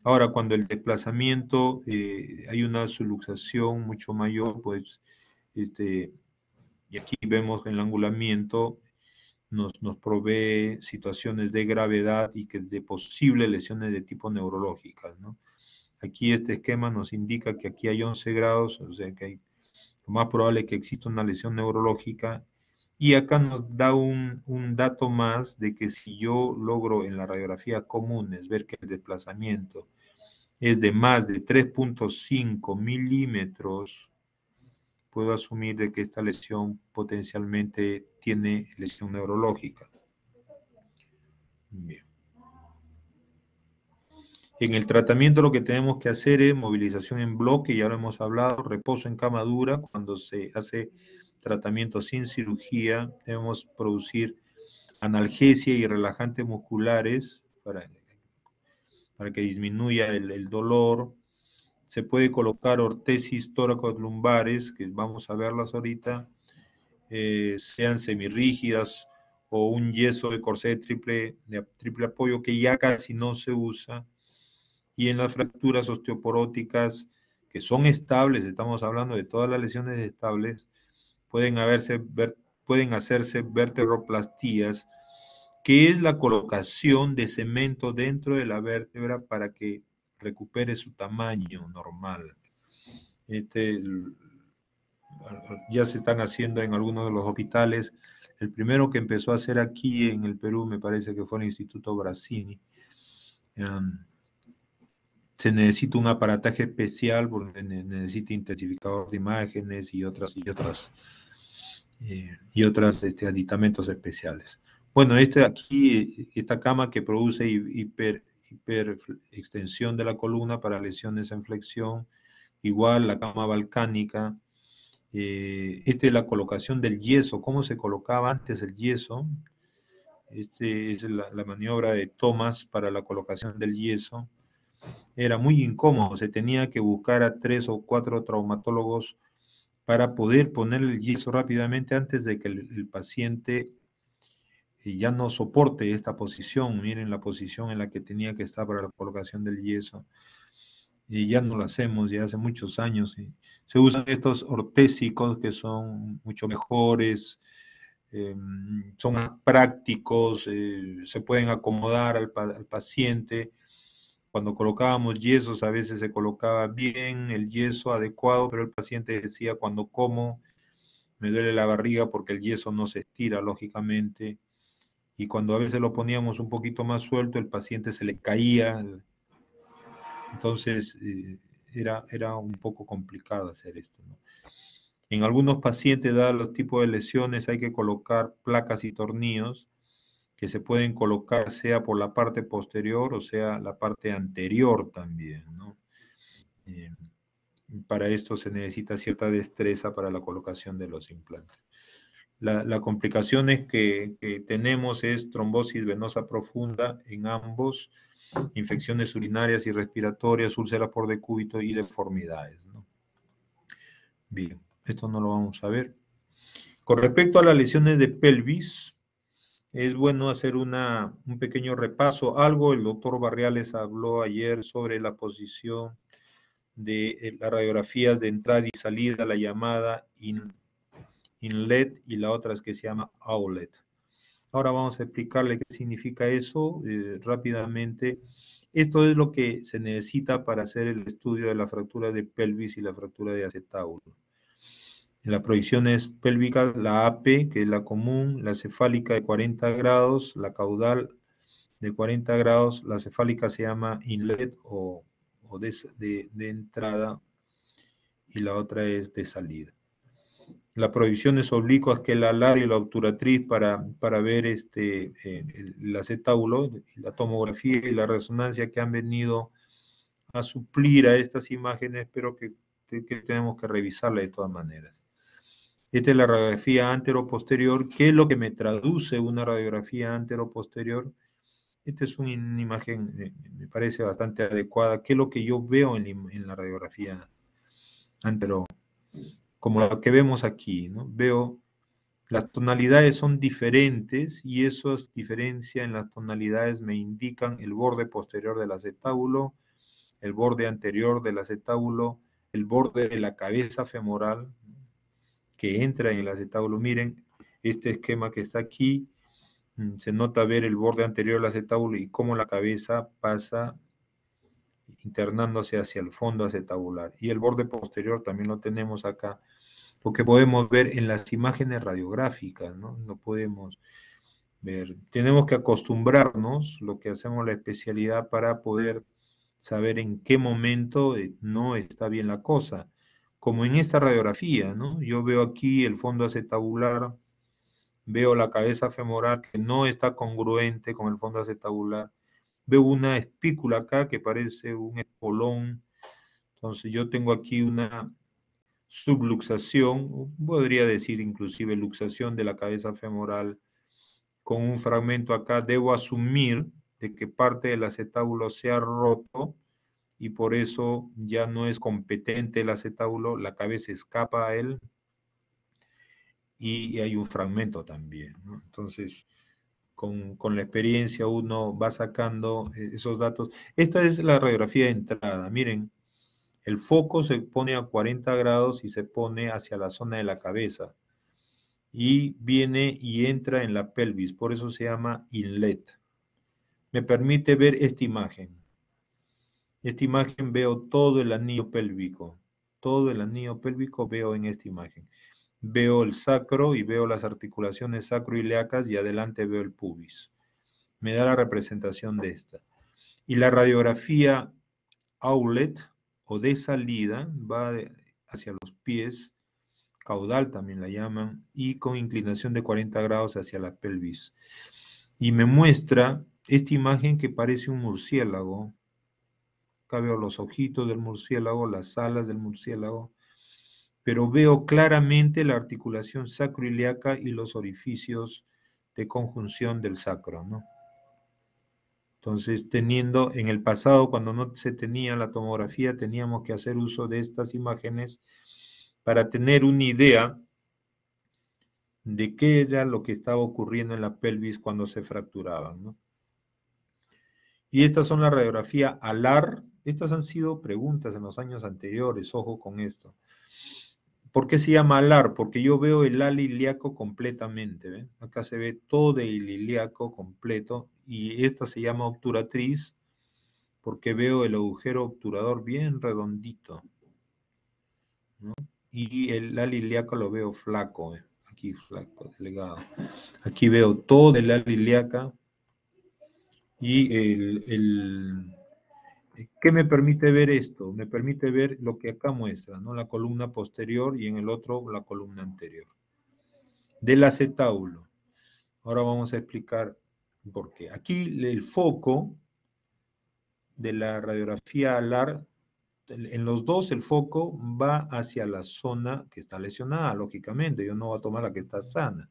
Ahora, cuando el desplazamiento, hay una subluxación mucho mayor, pues, y aquí vemos el angulamiento, nos provee situaciones de gravedad y que de posibles lesiones de tipo neurológicas, ¿no? Aquí este esquema nos indica que aquí hay 11 grados, o sea que lo más probable es que exista una lesión neurológica, y acá nos da un dato más de que si yo logro en la radiografía comunes ver que el desplazamiento es de más de 3.5 milímetros, puedo asumir de que esta lesión potencialmente tiene lesión neurológica. Bien. En el tratamiento lo que tenemos que hacer es movilización en bloque, ya lo hemos hablado, reposo en cama dura. Cuando se hace tratamiento sin cirugía, debemos producir analgesia y relajantes musculares para que disminuya el dolor. Se puede colocar ortesis tóraco-lumbares, que vamos a verlas ahorita, sean semirrígidas o un yeso de corsé de triple apoyo que ya casi no se usa, y en las fracturas osteoporóticas que son estables, estamos hablando de todas las lesiones estables, pueden hacerse vertebroplastías, que es la colocación de cemento dentro de la vértebra para que recupere su tamaño normal. Ya se están haciendo en algunos de los hospitales. El primero que empezó a hacer aquí en el Perú me parece que fue el Instituto Brasini. Se necesita un aparataje especial porque necesita intensificador de imágenes y otras aditamentos especiales. Bueno, esta cama que produce hiper extensión de la columna para lesiones en flexión, igual la cama balcánica. Esta es la colocación del yeso, cómo se colocaba antes el yeso. Es la maniobra de Thomas para la colocación del yeso. Era muy incómodo, se tenía que buscar a 3 o 4 traumatólogos para poder poner el yeso rápidamente antes de que el paciente ya no soporte esta posición. Miren la posición en la que tenía que estar para la colocación del yeso. Y ya no lo hacemos, ya hace muchos años. Se usan estos ortésicos que son mucho mejores, son más prácticos, se pueden acomodar al paciente. Cuando colocábamos yesos, a veces se colocaba bien el yeso adecuado, pero el paciente decía, cuando como, me duele la barriga porque el yeso no se estira, lógicamente. Y cuando a veces lo poníamos un poquito más suelto, el paciente se le caía. Entonces, era un poco complicado hacer esto, ¿no? En algunos pacientes, dados los tipos de lesiones, hay que colocar placas y tornillos que se pueden colocar sea por la parte posterior o sea la parte anterior también, ¿no? Para esto se necesita cierta destreza para la colocación de los implantes. La complicación que tenemos es trombosis venosa profunda en ambos, infecciones urinarias y respiratorias, úlceras por decúbito y deformidades, ¿no? Bien, esto no lo vamos a ver. Con respecto a las lesiones de pelvis, es bueno hacer un pequeño repaso. El doctor Barriales habló ayer sobre la posición de las radiografías de entrada y salida, la llamada inlet y la otra es que se llama outlet. Ahora vamos a explicarle qué significa eso rápidamente. Esto es lo que se necesita para hacer el estudio de la fractura de pelvis y la fractura de acetábulo. En las proyecciones pélvicas, la AP, que es la común, la cefálica de 40 grados, la caudal de 40 grados, la cefálica se llama inlet o de entrada y la otra es de salida. Las proyecciones oblicuas, que es la alar y la obturatriz para ver el acetábulo, la tomografía y la resonancia que han venido a suplir a estas imágenes, pero que tenemos que revisarla de todas maneras. Esta es la radiografía antero-posterior. ¿Qué es lo que me traduce una radiografía antero-posterior? Esta es una imagen, me parece bastante adecuada. ¿Qué es lo que yo veo en la radiografía antero? Como la que vemos aquí, ¿no? Veo las tonalidades son diferentes y esas diferencias en las tonalidades me indican el borde posterior del acetábulo, el borde anterior del acetábulo, el borde de la cabeza femoral que entra en el acetábulo. Miren, este esquema que está aquí, se nota ver el borde anterior del acetábulo y cómo la cabeza pasa internándose hacia el fondo acetabular. Y el borde posterior también lo tenemos acá, lo que podemos ver en las imágenes radiográficas, ¿no? Lo podemos ver. Tenemos que acostumbrarnos, lo que hacemos la especialidad, para poder saber en qué momento no está bien la cosa. Como en esta radiografía, ¿no? Yo veo aquí el fondo acetabular, veo la cabeza femoral que no está congruente con el fondo acetabular, veo una espícula acá que parece un espolón, entonces yo tengo aquí una subluxación, podría decir inclusive luxación de la cabeza femoral, con un fragmento acá. Debo asumir de que parte del acetábulo se ha roto y por eso ya no es competente el acetábulo, la cabeza escapa a él y hay un fragmento también, ¿no? Entonces, con la experiencia uno va sacando esos datos. Esta es la radiografía de entrada. Miren, el foco se pone a 40 grados y se pone hacia la zona de la cabeza. Y viene y entra en la pelvis, por eso se llama inlet. Me permite ver esta imagen. Esta imagen veo todo el anillo pélvico. Todo el anillo pélvico veo en esta imagen. Veo el sacro y veo las articulaciones sacroiliacas y adelante veo el pubis. Me da la representación de esta. Y la radiografía outlet o de salida va hacia los pies, caudal también la llaman, y con inclinación de 40 grados hacia la pelvis. Y me muestra esta imagen que parece un murciélago. Acá veo los ojitos del murciélago, las alas del murciélago, pero veo claramente la articulación sacroiliaca y los orificios de conjunción del sacro, ¿no? Entonces, teniendo en el pasado, cuando no se tenía la tomografía, teníamos que hacer uso de estas imágenes para tener una idea de qué era lo que estaba ocurriendo en la pelvis cuando se fracturaban, ¿no? Y estas son la radiografía alar. Estas han sido preguntas en los años anteriores, ojo con esto. ¿Por qué se llama alar? Porque yo veo el ala ilíaco completamente, ¿ven? Acá se ve todo el ilíaco completo y esta se llama obturatriz porque veo el agujero obturador bien redondito, ¿no? Y el ala ilíaco lo veo flaco, aquí flaco, delgado. Aquí veo todo el ala ilíaca y ¿qué me permite ver esto? Me permite ver lo que acá muestra, ¿no? La columna posterior y en el otro la columna anterior. Del acetábulo. Ahora vamos a explicar por qué. Aquí el foco de la radiografía alar, en los dos el foco va hacia la zona que está lesionada, lógicamente. Yo no voy a tomar la que está sana.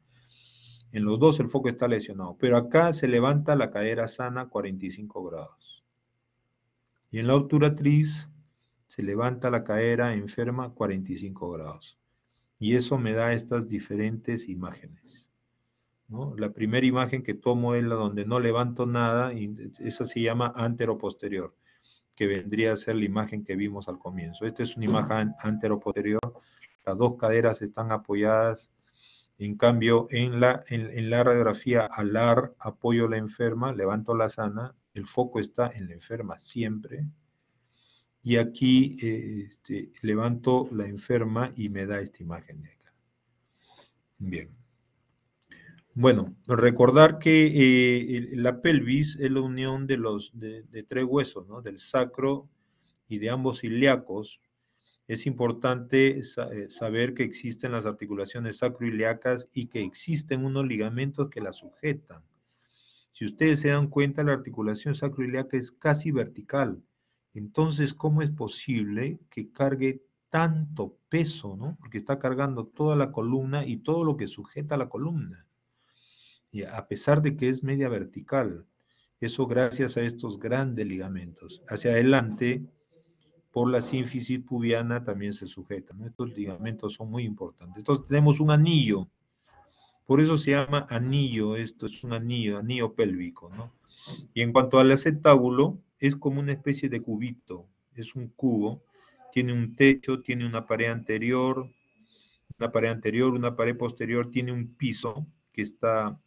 En los dos el foco está lesionado, pero acá se levanta la cadera sana a 45 grados. Y en la obturatriz se levanta la cadera enferma a 45 grados. Y eso me da estas diferentes imágenes, ¿no? La primera imagen que tomo es la donde no levanto nada, y esa se llama anteroposterior, que vendría a ser la imagen que vimos al comienzo. Esta es una imagen anteroposterior, las dos caderas están apoyadas. En cambio, en la radiografía alar, apoyo la enferma, levanto la sana, el foco está en la enferma siempre, y aquí levanto la enferma y me da esta imagen de acá. Bien. Bueno, recordar que la pelvis es la unión de tres huesos, ¿no? Del sacro y de ambos ilíacos. Es importante saber que existen las articulaciones sacroiliacas y que existen unos ligamentos que la sujetan. Si ustedes se dan cuenta, la articulación sacroiliaca es casi vertical. Entonces, ¿cómo es posible que cargue tanto peso, ¿no? Porque está cargando toda la columna y todo lo que sujeta la columna. Y a pesar de que es media vertical, eso gracias a estos grandes ligamentos. Hacia adelante, por la sínfisis pubiana también se sujetan, ¿no? Estos ligamentos son muy importantes. Entonces tenemos un anillo, por eso se llama anillo, esto es un anillo, anillo pélvico, ¿no? Y en cuanto al acetábulo, es como una especie de cubito, es un cubo, tiene un techo, tiene una pared anterior, una pared posterior, tiene un piso que está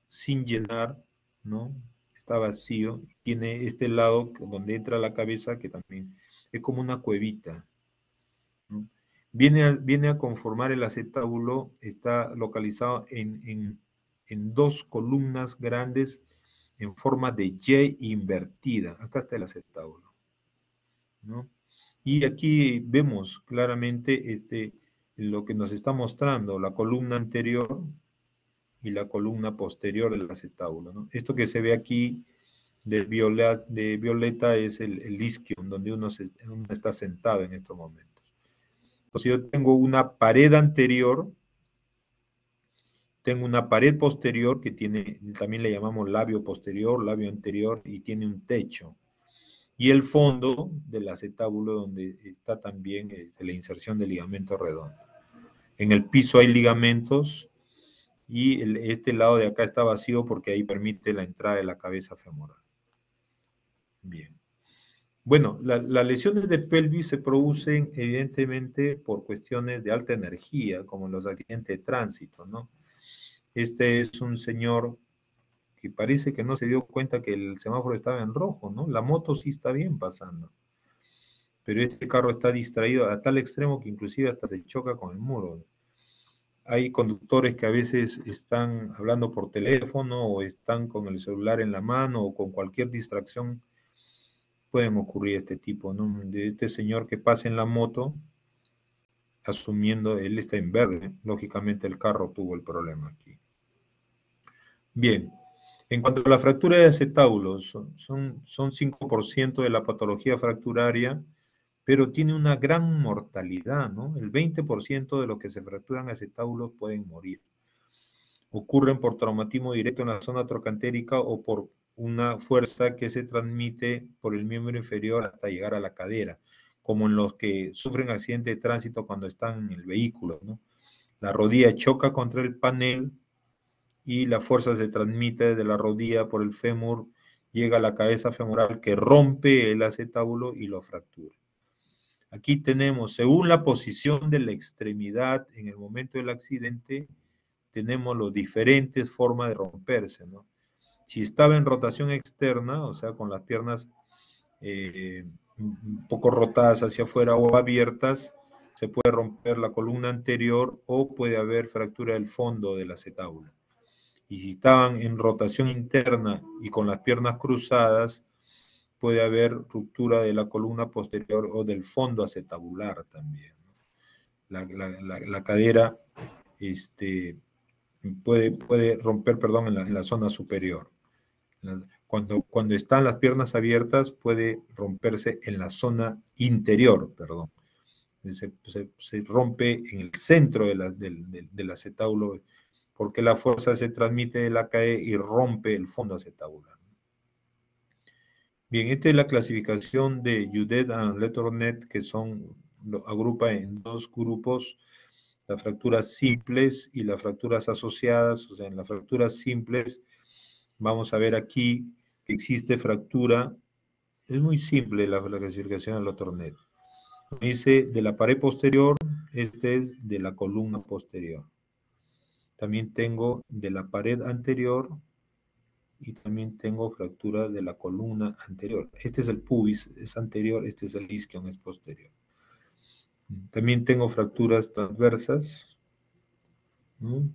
sin llenar, ¿no? Está vacío, tiene este lado donde entra la cabeza que también es como una cuevita, ¿no? Viene a conformar el acetábulo, está localizado en dos columnas grandes en forma de Y invertida. Acá está el acetábulo, ¿no? Y aquí vemos claramente lo que nos está mostrando, la columna anterior y la columna posterior del acetábulo, ¿no? Esto que se ve aquí de violeta es el isquion, donde uno está sentado en estos momentos. Entonces yo tengo una pared anterior, tengo una pared posterior que tiene, también le llamamos labio posterior, labio anterior, y tiene un techo. Y el fondo del acetábulo donde está también la inserción del ligamento redondo. En el piso hay ligamentos y este lado de acá está vacío porque ahí permite la entrada de la cabeza femoral. Bien. Bueno, las lesiones de pelvis se producen evidentemente por cuestiones de alta energía, como los accidentes de tránsito, ¿no? Este es un señor que parece que no se dio cuenta que el semáforo estaba en rojo, ¿no? La moto sí está bien pasando, pero este carro está distraído a tal extremo que inclusive hasta se choca con el muro. Hay conductores que a veces están hablando por teléfono o están con el celular en la mano o con cualquier distracción, pueden ocurrir este tipo, ¿no? De este señor que pasa en la moto, asumiendo, él está en verde, lógicamente el carro tuvo el problema aquí. Bien, en cuanto a la fractura de acetábulo, son 5% de la patología fracturaria, pero tiene una gran mortalidad, ¿no? El 20% de los que se fracturan acetábulos pueden morir. Ocurren por traumatismo directo en la zona trocantérica o por una fuerza que se transmite por el miembro inferior hasta llegar a la cadera, como en los que sufren accidente de tránsito cuando están en el vehículo, ¿no? La rodilla choca contra el panel y la fuerza se transmite desde la rodilla por el fémur, llega a la cabeza femoral que rompe el acetábulo y lo fractura. Aquí tenemos, según la posición de la extremidad en el momento del accidente, tenemos las diferentes formas de romperse, ¿no? Si estaba en rotación externa, o sea, con las piernas un poco rotadas hacia afuera o abiertas, se puede romper la columna anterior o puede haber fractura del fondo del acetábulo. Y si estaban en rotación interna y con las piernas cruzadas, puede haber ruptura de la columna posterior o del fondo acetabular también. La cadera puede romper, perdón, en la zona superior. Cuando están las piernas abiertas, puede romperse en la zona interior, perdón. Se rompe en el centro del acetábulo, porque la fuerza se transmite de la CAE y rompe el fondo acetabular. Bien, esta es la clasificación de Judet and Letourneau, que lo agrupa en dos grupos, las fracturas simples y las fracturas asociadas. O sea, en las fracturas simples vamos a ver aquí que existe fractura. Es muy simple la clasificación de Letourneau. Dice de la pared posterior, este es de la columna posterior. También tengo de la pared anterior y también tengo fractura de la columna anterior. Este es el pubis, es anterior, este es el isquion, es posterior. También tengo fracturas transversas, ¿no?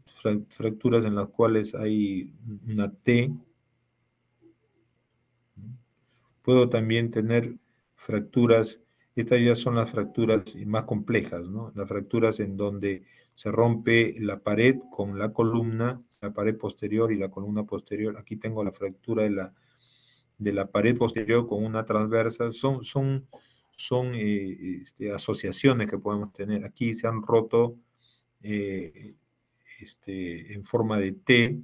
Fracturas en las cuales hay una T. Puedo también tener fracturas, estas ya son las fracturas más complejas, ¿no? Las fracturas en donde se rompe la pared con la columna, la pared posterior y la columna posterior. Aquí tengo la fractura de la pared posterior con una transversa. Son asociaciones que podemos tener. Aquí se han roto en forma de T,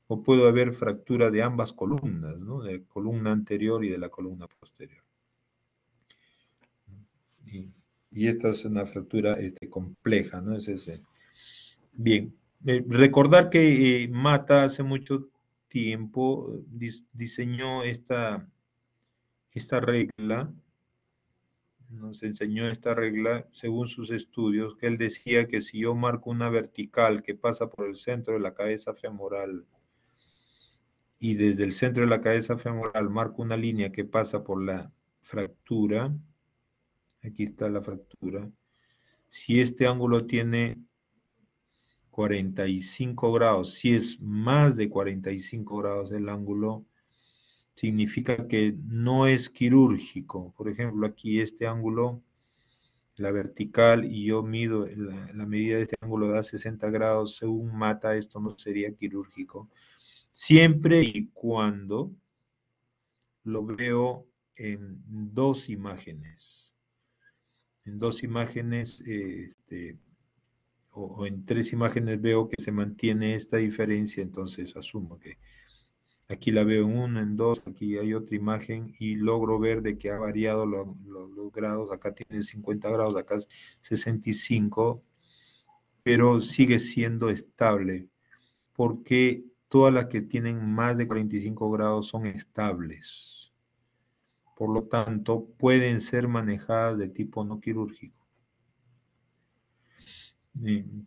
o puede haber fractura de ambas columnas, ¿no? De la columna anterior y de la columna posterior. Y esta es una fractura compleja, ¿no? Bien, recordar que Mata hace mucho tiempo diseñó esta regla, nos enseñó esta regla según sus estudios, que él decía que si yo marco una vertical que pasa por el centro de la cabeza femoral y desde el centro de la cabeza femoral marco una línea que pasa por la fractura, aquí está la fractura, si este ángulo tiene 45 grados, si es más de 45 grados el ángulo, significa que no es quirúrgico. Por ejemplo, aquí este ángulo, la vertical, y yo mido, la medida de este ángulo da 60 grados, según Mata, esto no sería quirúrgico, siempre y cuando lo veo en dos imágenes. En dos imágenes, o en tres imágenes veo que se mantiene esta diferencia, entonces asumo que aquí la veo en una, en dos, aquí hay otra imagen y logro ver de que ha variado los grados, acá tiene 50 grados, acá es 65, pero sigue siendo estable, porque todas las que tienen más de 45 grados son estables. Por lo tanto, pueden ser manejadas de tipo no quirúrgico.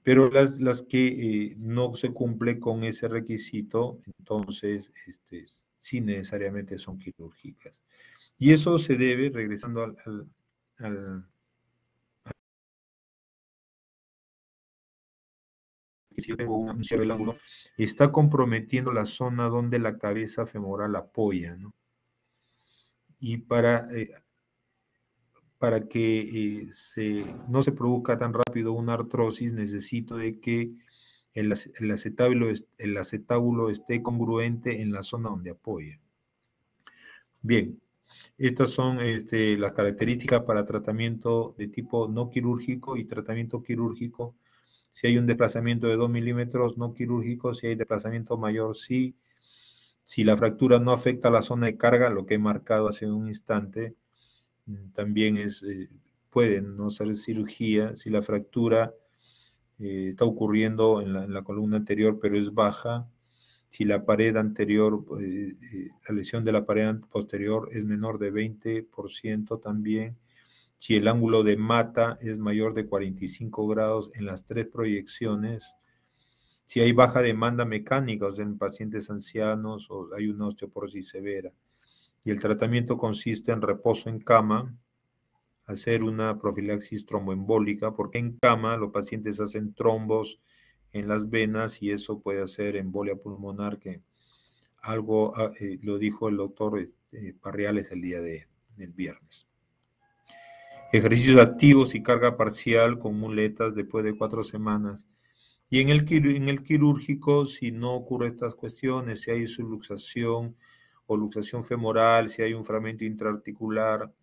Pero las que no se cumple con ese requisito, entonces sí necesariamente son quirúrgicas. Y eso se debe, regresando al si yo tengo un cierre del ángulo, está comprometiendo la zona donde la cabeza femoral apoya, ¿no? Y para que no se produzca tan rápido una artrosis, necesito de que el acetábulo esté congruente en la zona donde apoya. Bien, estas son las características para tratamiento de tipo no quirúrgico y tratamiento quirúrgico. Si hay un desplazamiento de 2 milímetros, no quirúrgico. Si hay desplazamiento mayor, sí. Si la fractura no afecta a la zona de carga, lo que he marcado hace un instante, también puede no ser cirugía. Si la fractura está ocurriendo en la columna anterior, pero es baja. Si la pared anterior, la lesión de la pared posterior es menor de 20% también. Si el ángulo de mata es mayor de 45 grados en las 3 proyecciones. Si hay baja demanda mecánica, o sea, en pacientes ancianos, o hay una osteoporosis severa. Y el tratamiento consiste en reposo en cama, hacer una profilaxis tromboembólica, porque en cama los pacientes hacen trombos en las venas y eso puede hacer embolia pulmonar, que algo lo dijo el doctor Parriales el día del viernes. Ejercicios activos y carga parcial con muletas después de 4 semanas. Y en el quirúrgico, si no ocurre estas cuestiones, si hay subluxación o luxación femoral, si hay un fragmento intraarticular,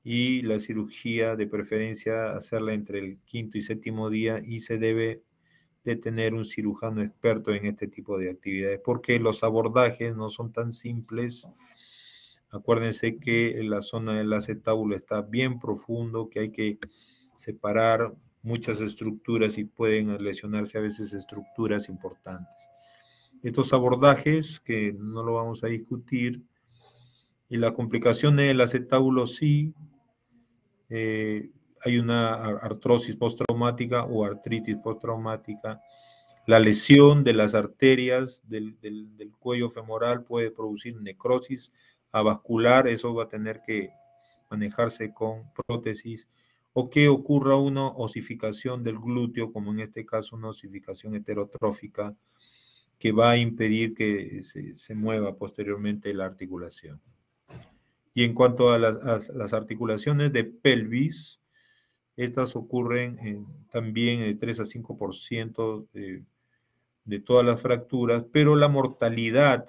y la cirugía de preferencia hacerla entre el 5º y 7º día, y se debe de tener un cirujano experto en este tipo de actividades, porque los abordajes no son tan simples. Acuérdense que la zona del acetábulo está bien profundo, que hay que separar muchas estructuras y pueden lesionarse a veces estructuras importantes. Estos abordajes, que no lo vamos a discutir, y la complicación del acetábulo sí, hay una artrosis postraumática o artritis postraumática. La lesión de las arterias del cuello femoral puede producir necrosis avascular, eso va a tener que manejarse con prótesis, o que ocurra una osificación del glúteo, como en este caso una osificación heterotrófica, que va a impedir que se mueva posteriormente la articulación. Y en cuanto a las articulaciones de pelvis, estas ocurren también de 3 a 5% de todas las fracturas, pero la mortalidad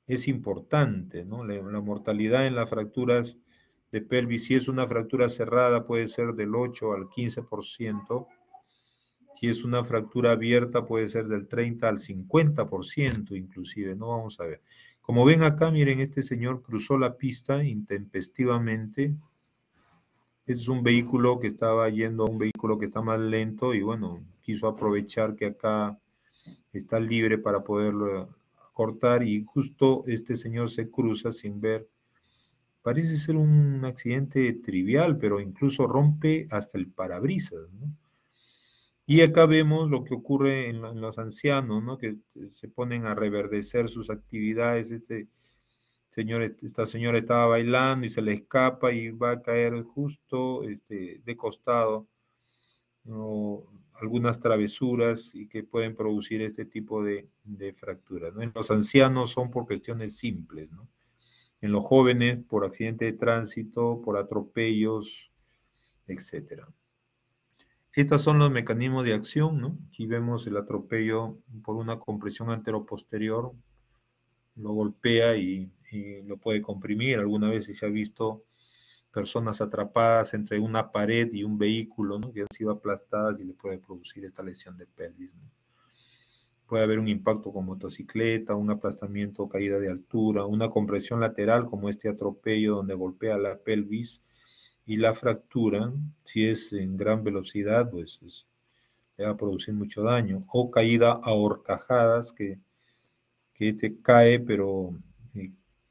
es importante, ¿no? La mortalidad en las fracturas de pelvis, si es una fractura cerrada, puede ser del 8 al 15%. Si es una fractura abierta, puede ser del 30 al 50% inclusive, ¿no? Vamos a ver. Como ven acá, miren, este señor cruzó la pista intempestivamente. Es un vehículo que estaba yendo a un vehículo que está más lento y bueno, quiso aprovechar que acá está libre para poderlo cortar y justo este señor se cruza sin ver. Parece ser un accidente trivial, pero incluso rompe hasta el parabrisas, ¿no? Y acá vemos lo que ocurre en los ancianos, ¿no? Que se ponen a reverdecer sus actividades. Esta señora estaba bailando y se le escapa y va a caer justo de costado, ¿no? Algunas travesuras y que pueden producir este tipo de fracturas, ¿no? En los ancianos son por cuestiones simples, ¿no? En los jóvenes por accidente de tránsito, por atropellos, etcétera. Estos son los mecanismos de acción, ¿no? Aquí vemos el atropello por una compresión anteroposterior, lo golpea y lo puede comprimir. Alguna vez se ha visto personas atrapadas entre una pared y un vehículo, ¿no? Que han sido aplastadas y le puede producir esta lesión de pelvis, ¿no? Puede haber un impacto con motocicleta, un aplastamiento o caída de altura, una compresión lateral como este atropello donde golpea la pelvis y la fractura. Si es en gran velocidad, pues le va a producir mucho daño. O caída a horcajadas, que te cae, pero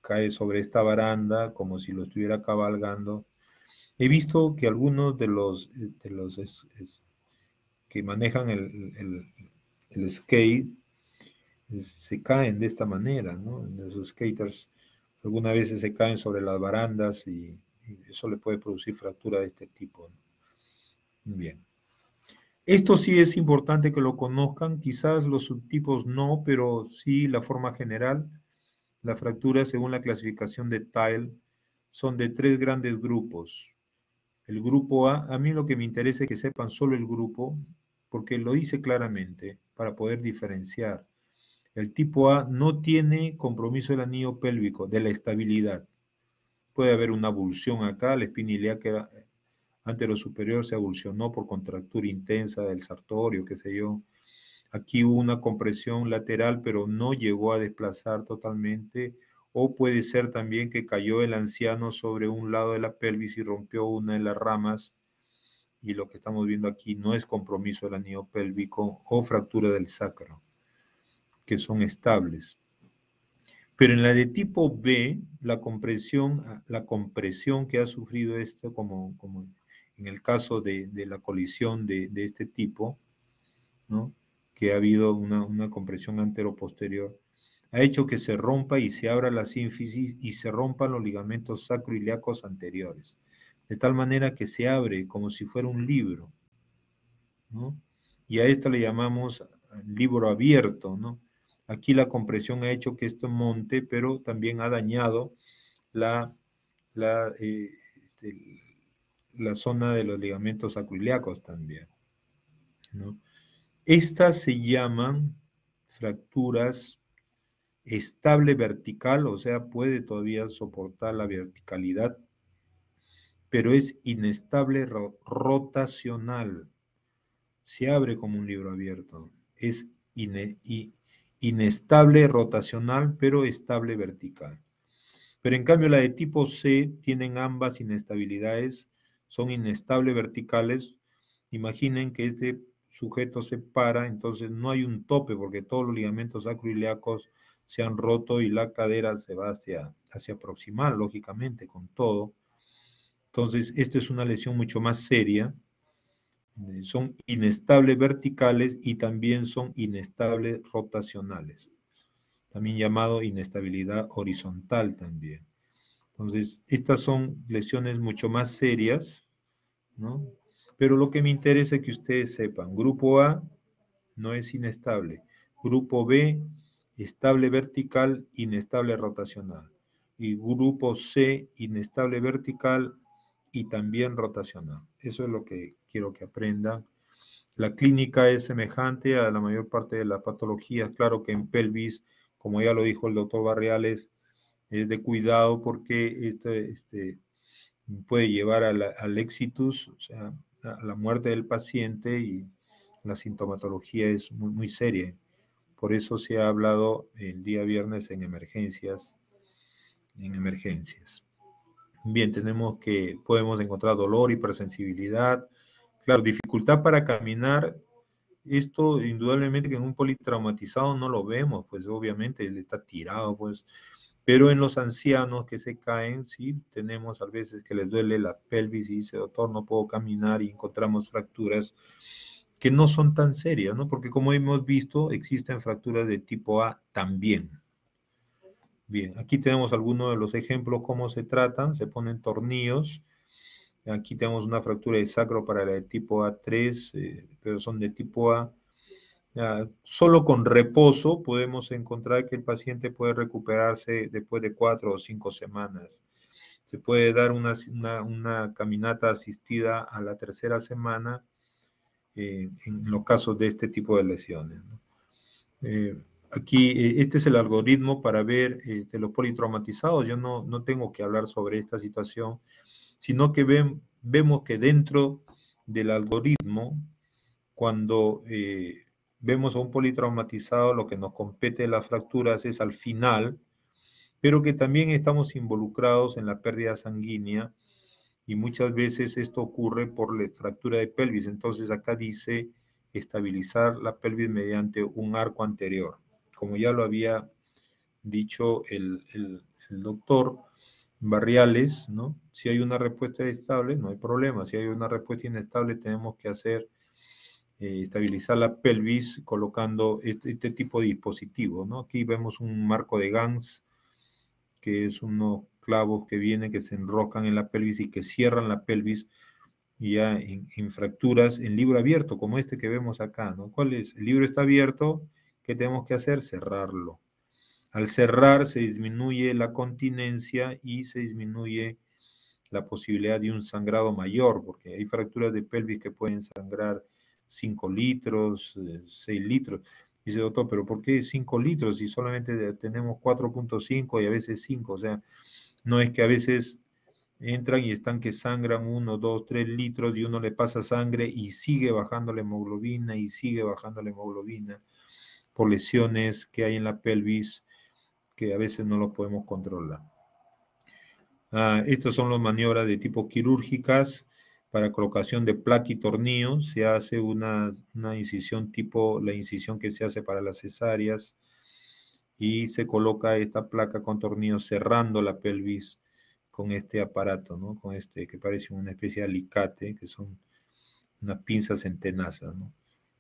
cae sobre esta baranda como si lo estuviera cabalgando. He visto que algunos de los que manejan el skate se caen de esta manera, ¿no? Los skaters algunas veces se caen sobre las barandas y eso le puede producir fractura de este tipo, ¿no? Bien. Esto sí es importante que lo conozcan, quizás los subtipos no, pero sí la forma general. Las fracturas, según la clasificación de Tile, son de tres grandes grupos. El grupo A mí lo que me interesa es que sepan solo el grupo, porque lo dice claramente, para poder diferenciar. El tipo A no tiene compromiso del anillo pélvico, de la estabilidad. Puede haber una abulsión acá, la espina ilíaca anterosuperior se abulsionó por contractura intensa del sartorio, qué sé yo. Aquí hubo una compresión lateral, pero no llegó a desplazar totalmente. O puede ser también que cayó el anciano sobre un lado de la pelvis y rompió una de las ramas. Y lo que estamos viendo aquí no es compromiso del anillo pélvico o fractura del sacro, que son estables. Pero en la de tipo B, la compresión que ha sufrido esto, como en el caso de la colisión de este tipo, ¿no? Que ha habido una compresión anteroposterior, ha hecho que se rompa y se abra la sínfisis y se rompan los ligamentos sacroiliacos anteriores, de tal manera que se abre como si fuera un libro, ¿no? Y a esto le llamamos libro abierto, ¿no? Aquí la compresión ha hecho que esto monte, pero también ha dañado la, la, eh, este, la zona de los ligamentos sacroiliacos también, ¿no? Estas se llaman fracturas estable vertical, o sea, puede todavía soportar la verticalidad, pero es inestable rotacional. Se abre como un libro abierto. Es inestable rotacional, pero estable vertical. Pero en cambio la de tipo C tienen ambas inestabilidades, son inestables verticales. Imaginen que este sujeto se para, entonces no hay un tope porque todos los ligamentos sacroiliacos se han roto y la cadera se va hacia proximal, lógicamente, con todo. Entonces, esta es una lesión mucho más seria. Son inestables verticales y también son inestables rotacionales, también llamado inestabilidad horizontal también. Entonces, estas son lesiones mucho más serias, ¿no? Pero lo que me interesa es que ustedes sepan, grupo A no es inestable, grupo B, estable vertical, inestable rotacional, y grupo C, inestable vertical y también rotacional. Eso es lo que quiero que aprendan. La clínica es semejante a la mayor parte de las patologías, claro que en pelvis, como ya lo dijo el doctor Barriales, es de cuidado porque puede llevar al exitus, o sea, a la muerte del paciente, y la sintomatología es muy, muy seria. Por eso se ha hablado el día viernes en emergencias, Bien, podemos encontrar dolor, hipersensibilidad, claro, dificultad para caminar. Esto indudablemente que en un politraumatizado no lo vemos, pues obviamente él está tirado, pues, pero en los ancianos que se caen, sí, tenemos a veces que les duele la pelvis y dice, doctor, no puedo caminar, y encontramos fracturas que no son tan serias, ¿no? Porque como hemos visto, existen fracturas de tipo A también. Bien, aquí tenemos algunos de los ejemplos, cómo se tratan, se ponen tornillos. Aquí tenemos una fractura de sacro para la de tipo A3, pero son de tipo A. Solo con reposo podemos encontrar que el paciente puede recuperarse después de 4 o 5 semanas. Se puede dar una caminata asistida a la tercera semana en los casos de este tipo de lesiones, ¿no? Aquí, este es el algoritmo para ver los politraumatizados. Yo no tengo que hablar sobre esta situación, sino que vemos que dentro del algoritmo, cuando vemos a un politraumatizado, lo que nos compete las fracturas es al final, pero que también estamos involucrados en la pérdida sanguínea, y muchas veces esto ocurre por la fractura de pelvis. Entonces acá dice estabilizar la pelvis mediante un arco anterior. Como ya lo había dicho el doctor Barriales, ¿no? Si hay una respuesta estable, no hay problema. Si hay una respuesta inestable, tenemos que hacer estabilizar la pelvis colocando este tipo de dispositivo, ¿no? Aquí vemos un marco de Gans, que es unos clavos que vienen, que se enroscan en la pelvis y que cierran la pelvis ya en fracturas en libro abierto, como este que vemos acá, ¿no? ¿Cuál es? El libro está abierto, ¿qué tenemos que hacer? Cerrarlo. Al cerrar se disminuye la continencia y se disminuye la posibilidad de un sangrado mayor, porque hay fracturas de pelvis que pueden sangrar 5 litros, 6 litros. Dice, doctor, pero ¿por qué 5 litros si solamente tenemos 4.5 y a veces 5? O sea, no es que a veces entran y están que sangran 1, 2, 3 litros y uno le pasa sangre y sigue bajando la hemoglobina y sigue bajando la hemoglobina por lesiones que hay en la pelvis que a veces no lo podemos controlar. Estas son las maniobras de tipo quirúrgicas para colocación de placa y tornillo. Se hace una incisión tipo la incisión que se hace para las cesáreas y se coloca esta placa con tornillo cerrando la pelvis con este aparato, ¿no? Con este que parece una especie de alicate, que son unas pinzas en tenaza, ¿no?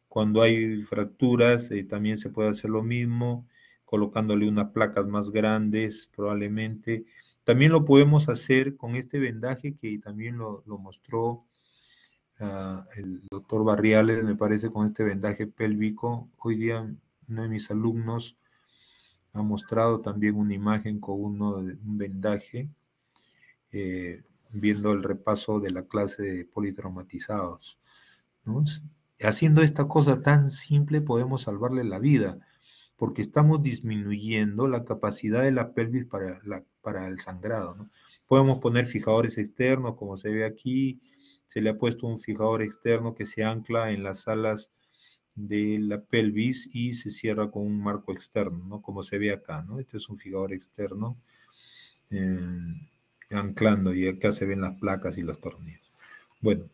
Cuando hay fracturas, también se puede hacer lo mismo, colocándole unas placas más grandes, probablemente. También lo podemos hacer con este vendaje que también lo mostró el doctor Barriales, me parece, con este vendaje pélvico. Hoy día uno de mis alumnos ha mostrado también una imagen con un vendaje, viendo el repaso de la clase de politraumatizados, ¿no? Haciendo esta cosa tan simple podemos salvarle la vida, porque estamos disminuyendo la capacidad de la pelvis para el sangrado, ¿no? Podemos poner fijadores externos, como se ve aquí, se le ha puesto un fijador externo que se ancla en las alas de la pelvis y se cierra con un marco externo, ¿no? Como se ve acá, ¿no? Este es un fijador externo anclando y acá se ven las placas y los tornillos. Bueno,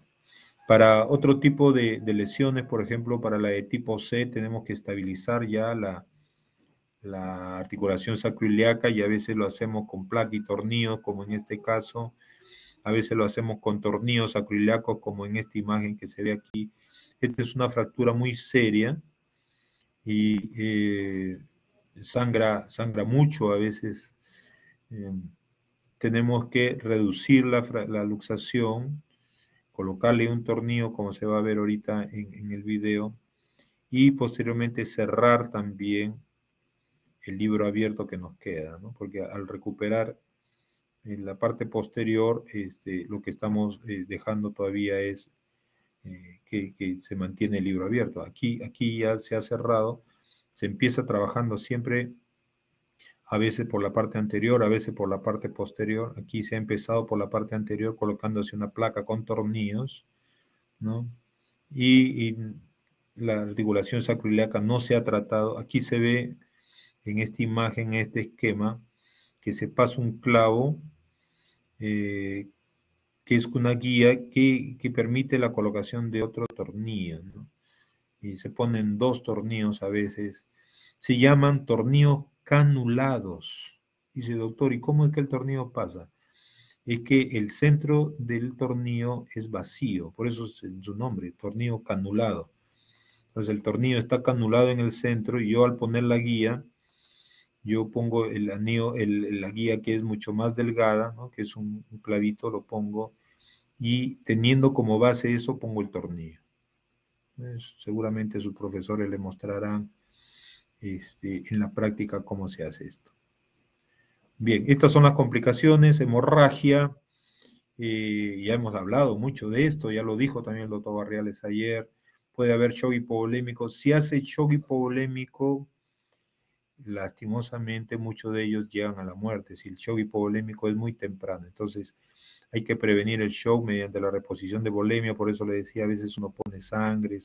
para otro tipo de lesiones, por ejemplo, para la de tipo C, tenemos que estabilizar ya la articulación sacroiliaca y a veces lo hacemos con placa y tornillos, como en este caso. A veces lo hacemos con tornillos sacroiliacos, como en esta imagen que se ve aquí. Esta es una fractura muy seria y sangra mucho a veces. Tenemos que reducir la luxación, colocarle un tornillo, como se va a ver ahorita en el video, y posteriormente cerrar también el libro abierto que nos queda, ¿no? Porque al recuperar en la parte posterior, lo que estamos dejando todavía es que se mantiene el libro abierto. Aquí ya se ha cerrado, se empieza trabajando siempre, a veces por la parte anterior, a veces por la parte posterior. Aquí se ha empezado por la parte anterior colocándose una placa con tornillos, ¿no? Y la articulación sacroiliaca no se ha tratado. Aquí se ve en esta imagen, en este esquema, que se pasa un clavo, que es una guía que permite la colocación de otro tornillo, ¿no? Y se ponen dos tornillos a veces. Se llaman tornillos canulados. Dice, doctor, ¿y cómo es que el tornillo pasa? Es que el centro del tornillo es vacío, por eso es su nombre, tornillo canulado. Entonces el tornillo está canulado en el centro y yo al poner la guía, yo pongo el anillo, la guía que es mucho más delgada, ¿no? Que es un clavito, lo pongo y teniendo como base eso pongo el tornillo. Seguramente sus profesores le mostrarán en la práctica cómo se hace esto. Bien, estas son las complicaciones, hemorragia, ya hemos hablado mucho de esto, ya lo dijo también el doctor Barriales ayer, puede haber shock hipovolémico. Si hace shock hipovolémico, lastimosamente muchos de ellos llegan a la muerte, si el shock hipovolémico es muy temprano. Entonces hay que prevenir el shock mediante la reposición de volemia, por eso le decía, a veces uno pone sangre.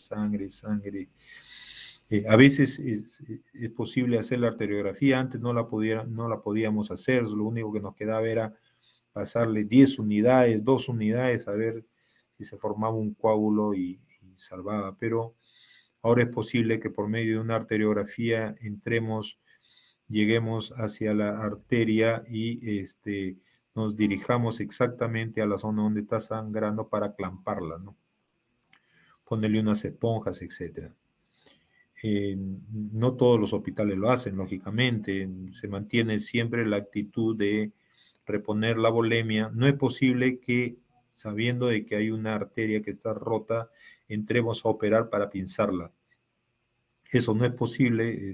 A veces es posible hacer la arteriografía, antes no la podíamos hacer, lo único que nos quedaba era pasarle 10 unidades, 2 unidades, a ver si se formaba un coágulo y salvaba, pero Ahora es posible que por medio de una arteriografía lleguemos hacia la arteria y nos dirijamos exactamente a la zona donde está sangrando para clamparla, ¿no? Ponerle unas esponjas, etcétera. No todos los hospitales lo hacen, lógicamente. Se mantiene siempre la actitud de reponer la volemia. No es posible que, sabiendo de que hay una arteria que está rota, entremos a operar para pinzarla. Eso no es posible,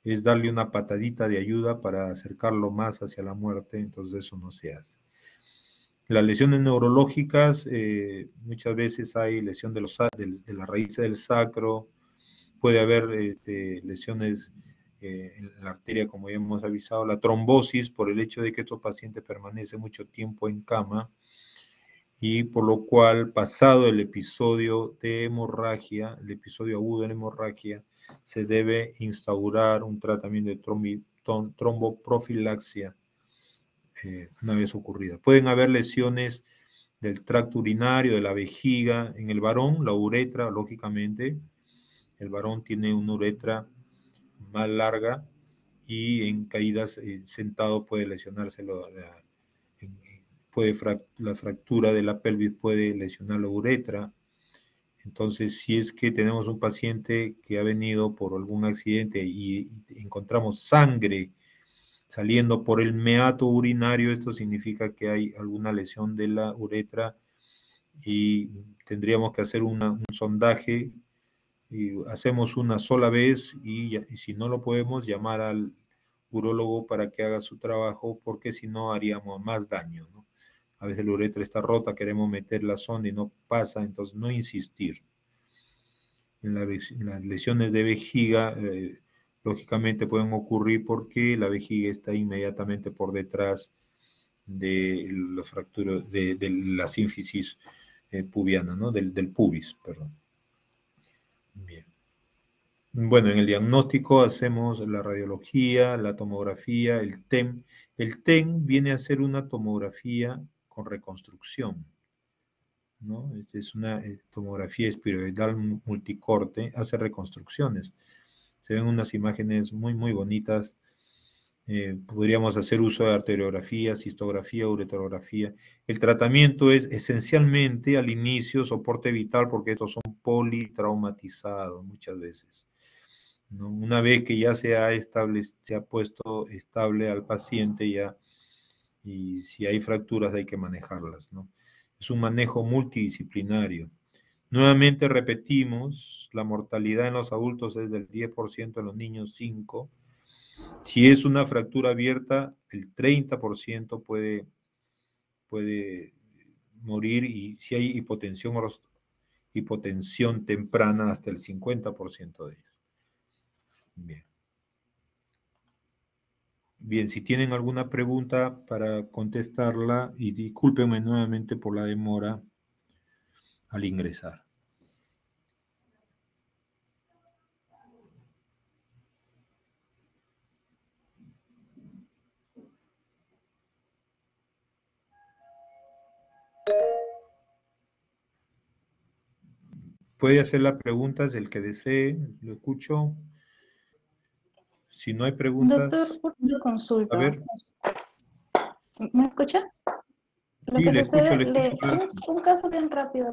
es darle una patadita de ayuda para acercarlo más hacia la muerte, entonces eso no se hace. Las lesiones neurológicas, muchas veces hay lesión de la raíz del sacro, puede haber lesiones en la arteria, como ya hemos avisado, la trombosis por el hecho de que estos pacientes permanecen mucho tiempo en cama y por lo cual, pasado el episodio de hemorragia, el episodio agudo de la hemorragia, se debe instaurar un tratamiento de tromboprofilaxia una vez ocurrida. Pueden haber lesiones del tracto urinario, de la vejiga, en el varón, la uretra, lógicamente. El varón tiene una uretra más larga y en caídas sentado puede lesionarse la fractura de la pelvis puede lesionar la uretra. Entonces, si es que tenemos un paciente que ha venido por algún accidente y encontramos sangre saliendo por el meato urinario, esto significa que hay alguna lesión de la uretra y tendríamos que hacer un sondaje. Y hacemos una sola vez y si no lo podemos, llamar al urólogo para que haga su trabajo, porque si no haríamos más daño, ¿no? A veces la uretra está rota, queremos meter la sonda y no pasa, entonces no insistir. En las lesiones de vejiga, lógicamente pueden ocurrir porque la vejiga está inmediatamente por detrás de los fracturas, de la sínfisis pubiana, ¿no? Del pubis, perdón. Bien. Bueno, en el diagnóstico hacemos la radiología, la tomografía, el TEM. El TEM viene a ser una tomografía con reconstrucción, ¿no? Es una tomografía espiroidal multicorte, hace reconstrucciones. Se ven unas imágenes muy, muy bonitas. Podríamos hacer uso de arteriografía, cistografía, uretrografía. El tratamiento es esencialmente al inicio soporte vital porque estos son politraumatizados muchas veces, ¿no? Una vez que ya se ha puesto estable al paciente ya, y si hay fracturas hay que manejarlas, ¿no? Es un manejo multidisciplinario. Nuevamente repetimos, la mortalidad en los adultos es del 10%, en los niños 5%. Si es una fractura abierta, el 30% puede morir, y si hay hipotensión temprana, hasta el 50% de ellos. Bien. Bien, si tienen alguna pregunta para contestarla, y discúlpenme nuevamente por la demora al ingresar. Puede hacer las preguntas el que desee, lo escucho. Si no hay Doctor, preguntas, una a consulta. ver. ¿Me escucha? Lo Sí, que le escucho, sucede, le escucho. un caso bien rápido.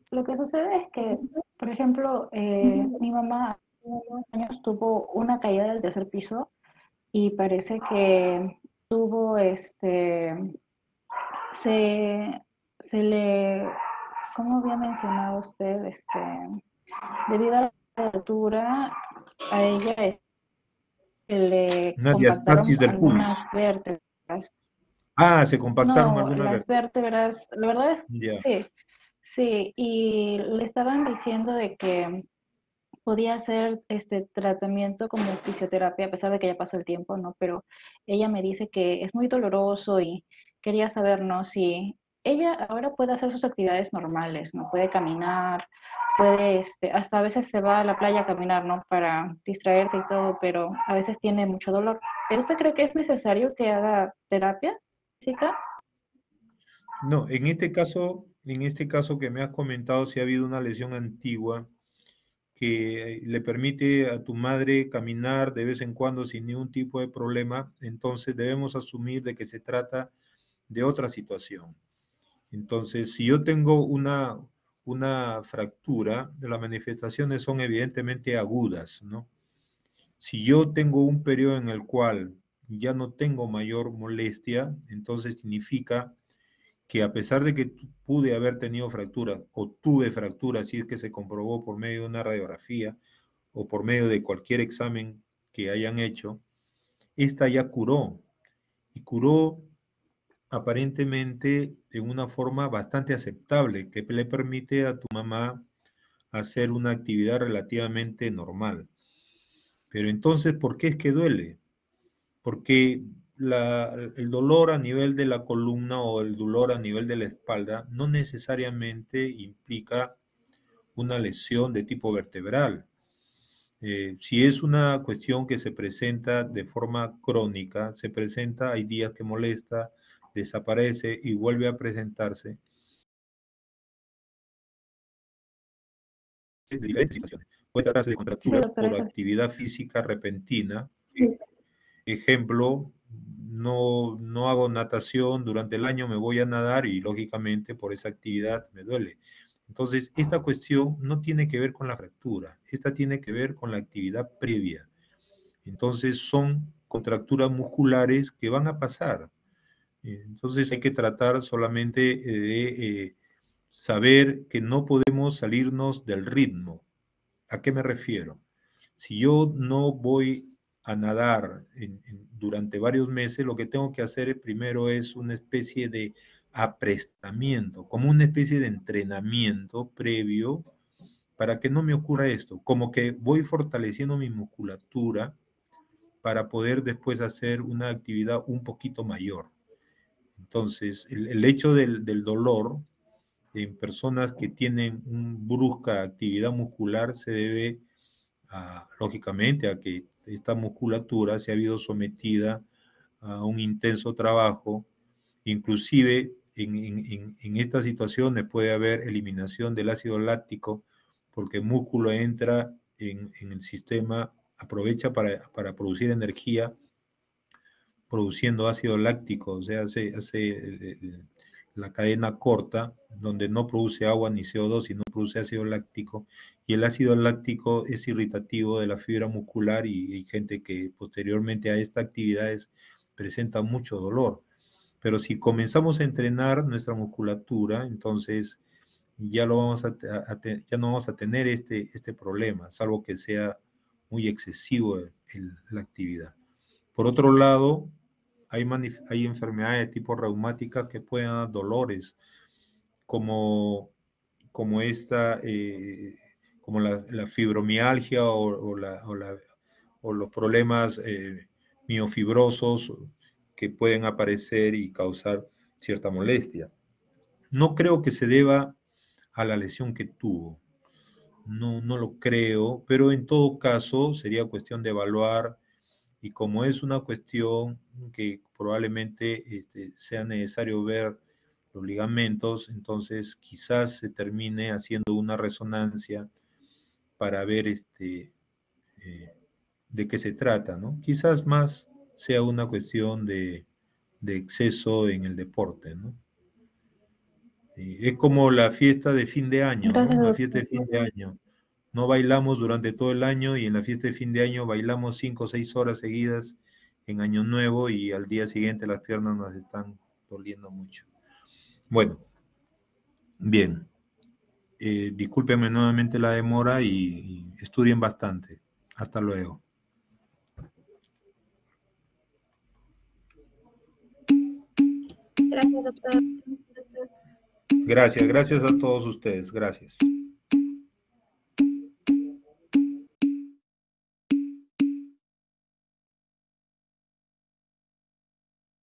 Lo que sucede es que, por ejemplo, mi mamá años tuvo una caída del tercer piso y parece que tuvo se le, ¿cómo había mencionado usted? Debido a la altura, a ella se le Una compactaron diastasis del pubis. algunas vértebras. Ah, se compactaron No, algunas las vértebras. vértebras, la verdad es, Ya. sí, sí, y le estaban diciendo de que podía hacer este tratamiento como fisioterapia, a pesar de que ya pasó el tiempo, ¿no? Pero ella me dice que es muy doloroso y quería saber, ¿no? Si ella ahora puede hacer sus actividades normales, ¿no? Puede caminar, puede, hasta a veces se va a la playa a caminar, ¿no? Para distraerse y todo, pero a veces tiene mucho dolor. ¿Pero usted cree que es necesario que haga terapia física? No, en este caso que me has comentado, si ha habido una lesión antigua, que le permite a tu madre caminar de vez en cuando sin ningún tipo de problema, entonces debemos asumir de que se trata de otra situación. Entonces, si yo tengo una fractura, las manifestaciones son evidentemente agudas, ¿no? Si yo tengo un periodo en el cual ya no tengo mayor molestia, entonces significa que a pesar de que pude haber tenido fractura o tuve fractura, si es que se comprobó por medio de una radiografía o por medio de cualquier examen que hayan hecho, esta ya curó y curó aparentemente de una forma bastante aceptable que le permite a tu mamá hacer una actividad relativamente normal. Pero entonces, ¿por qué es que duele? Porque el dolor a nivel de la columna o el dolor a nivel de la espalda no necesariamente implica una lesión de tipo vertebral. Si es una cuestión que se presenta de forma crónica, se presenta, hay días que molesta, desaparece y vuelve a presentarse de diferentes situaciones. Puede tratarse de Sí, contracturas doctora, por eso. actividad física repentina. Ejemplo, no hago natación durante el año, me voy a nadar y lógicamente por esa actividad me duele. Entonces, esta cuestión no tiene que ver con la fractura, esta tiene que ver con la actividad previa. Entonces, son contracturas musculares que van a pasar. Entonces, hay que tratar solamente de saber que no podemos salirnos del ritmo. ¿A qué me refiero? Si yo no voy a nadar durante varios meses, lo que tengo que hacer primero es una especie de aprestamiento, como una especie de entrenamiento previo para que no me ocurra esto, como que voy fortaleciendo mi musculatura para poder después hacer una actividad un poquito mayor. Entonces, el hecho del dolor en personas que tienen una brusca actividad muscular se debe lógicamente a que esta musculatura se ha habido sometida a un intenso trabajo, inclusive en estas situaciones puede haber eliminación del ácido láctico porque el músculo entra en el sistema, aprovecha para producir energía produciendo ácido láctico, o sea, hace la cadena corta, donde no produce agua ni CO2, sino produce ácido láctico, y el ácido láctico es irritativo de la fibra muscular y hay gente que posteriormente a estas actividades presenta mucho dolor. Pero si comenzamos a entrenar nuestra musculatura, entonces ya, ya no vamos a tener este problema, salvo que sea muy excesivo la actividad. Por otro lado, hay enfermedades de tipo reumática que pueden dar dolores, como, como esta, como la fibromialgia o los problemas miofibrosos que pueden aparecer y causar cierta molestia. No creo que se deba a la lesión que tuvo, no lo creo, pero en todo caso sería cuestión de evaluar y como es una cuestión que probablemente sea necesario ver los ligamentos, entonces quizás se termine haciendo una resonancia para ver de qué se trata, ¿no? Quizás más sea una cuestión de exceso en el deporte, ¿no? Es como la fiesta de fin de año, Gracias, ¿no? La fiesta doctora. de fin de año. No bailamos durante todo el año y en la fiesta de fin de año bailamos 5 o 6 horas seguidas en Año Nuevo y al día siguiente las piernas nos están doliendo mucho. Bueno, bien. Discúlpenme nuevamente la demora y estudien bastante. Hasta luego. Gracias, doctor. Gracias, gracias a todos ustedes. Gracias.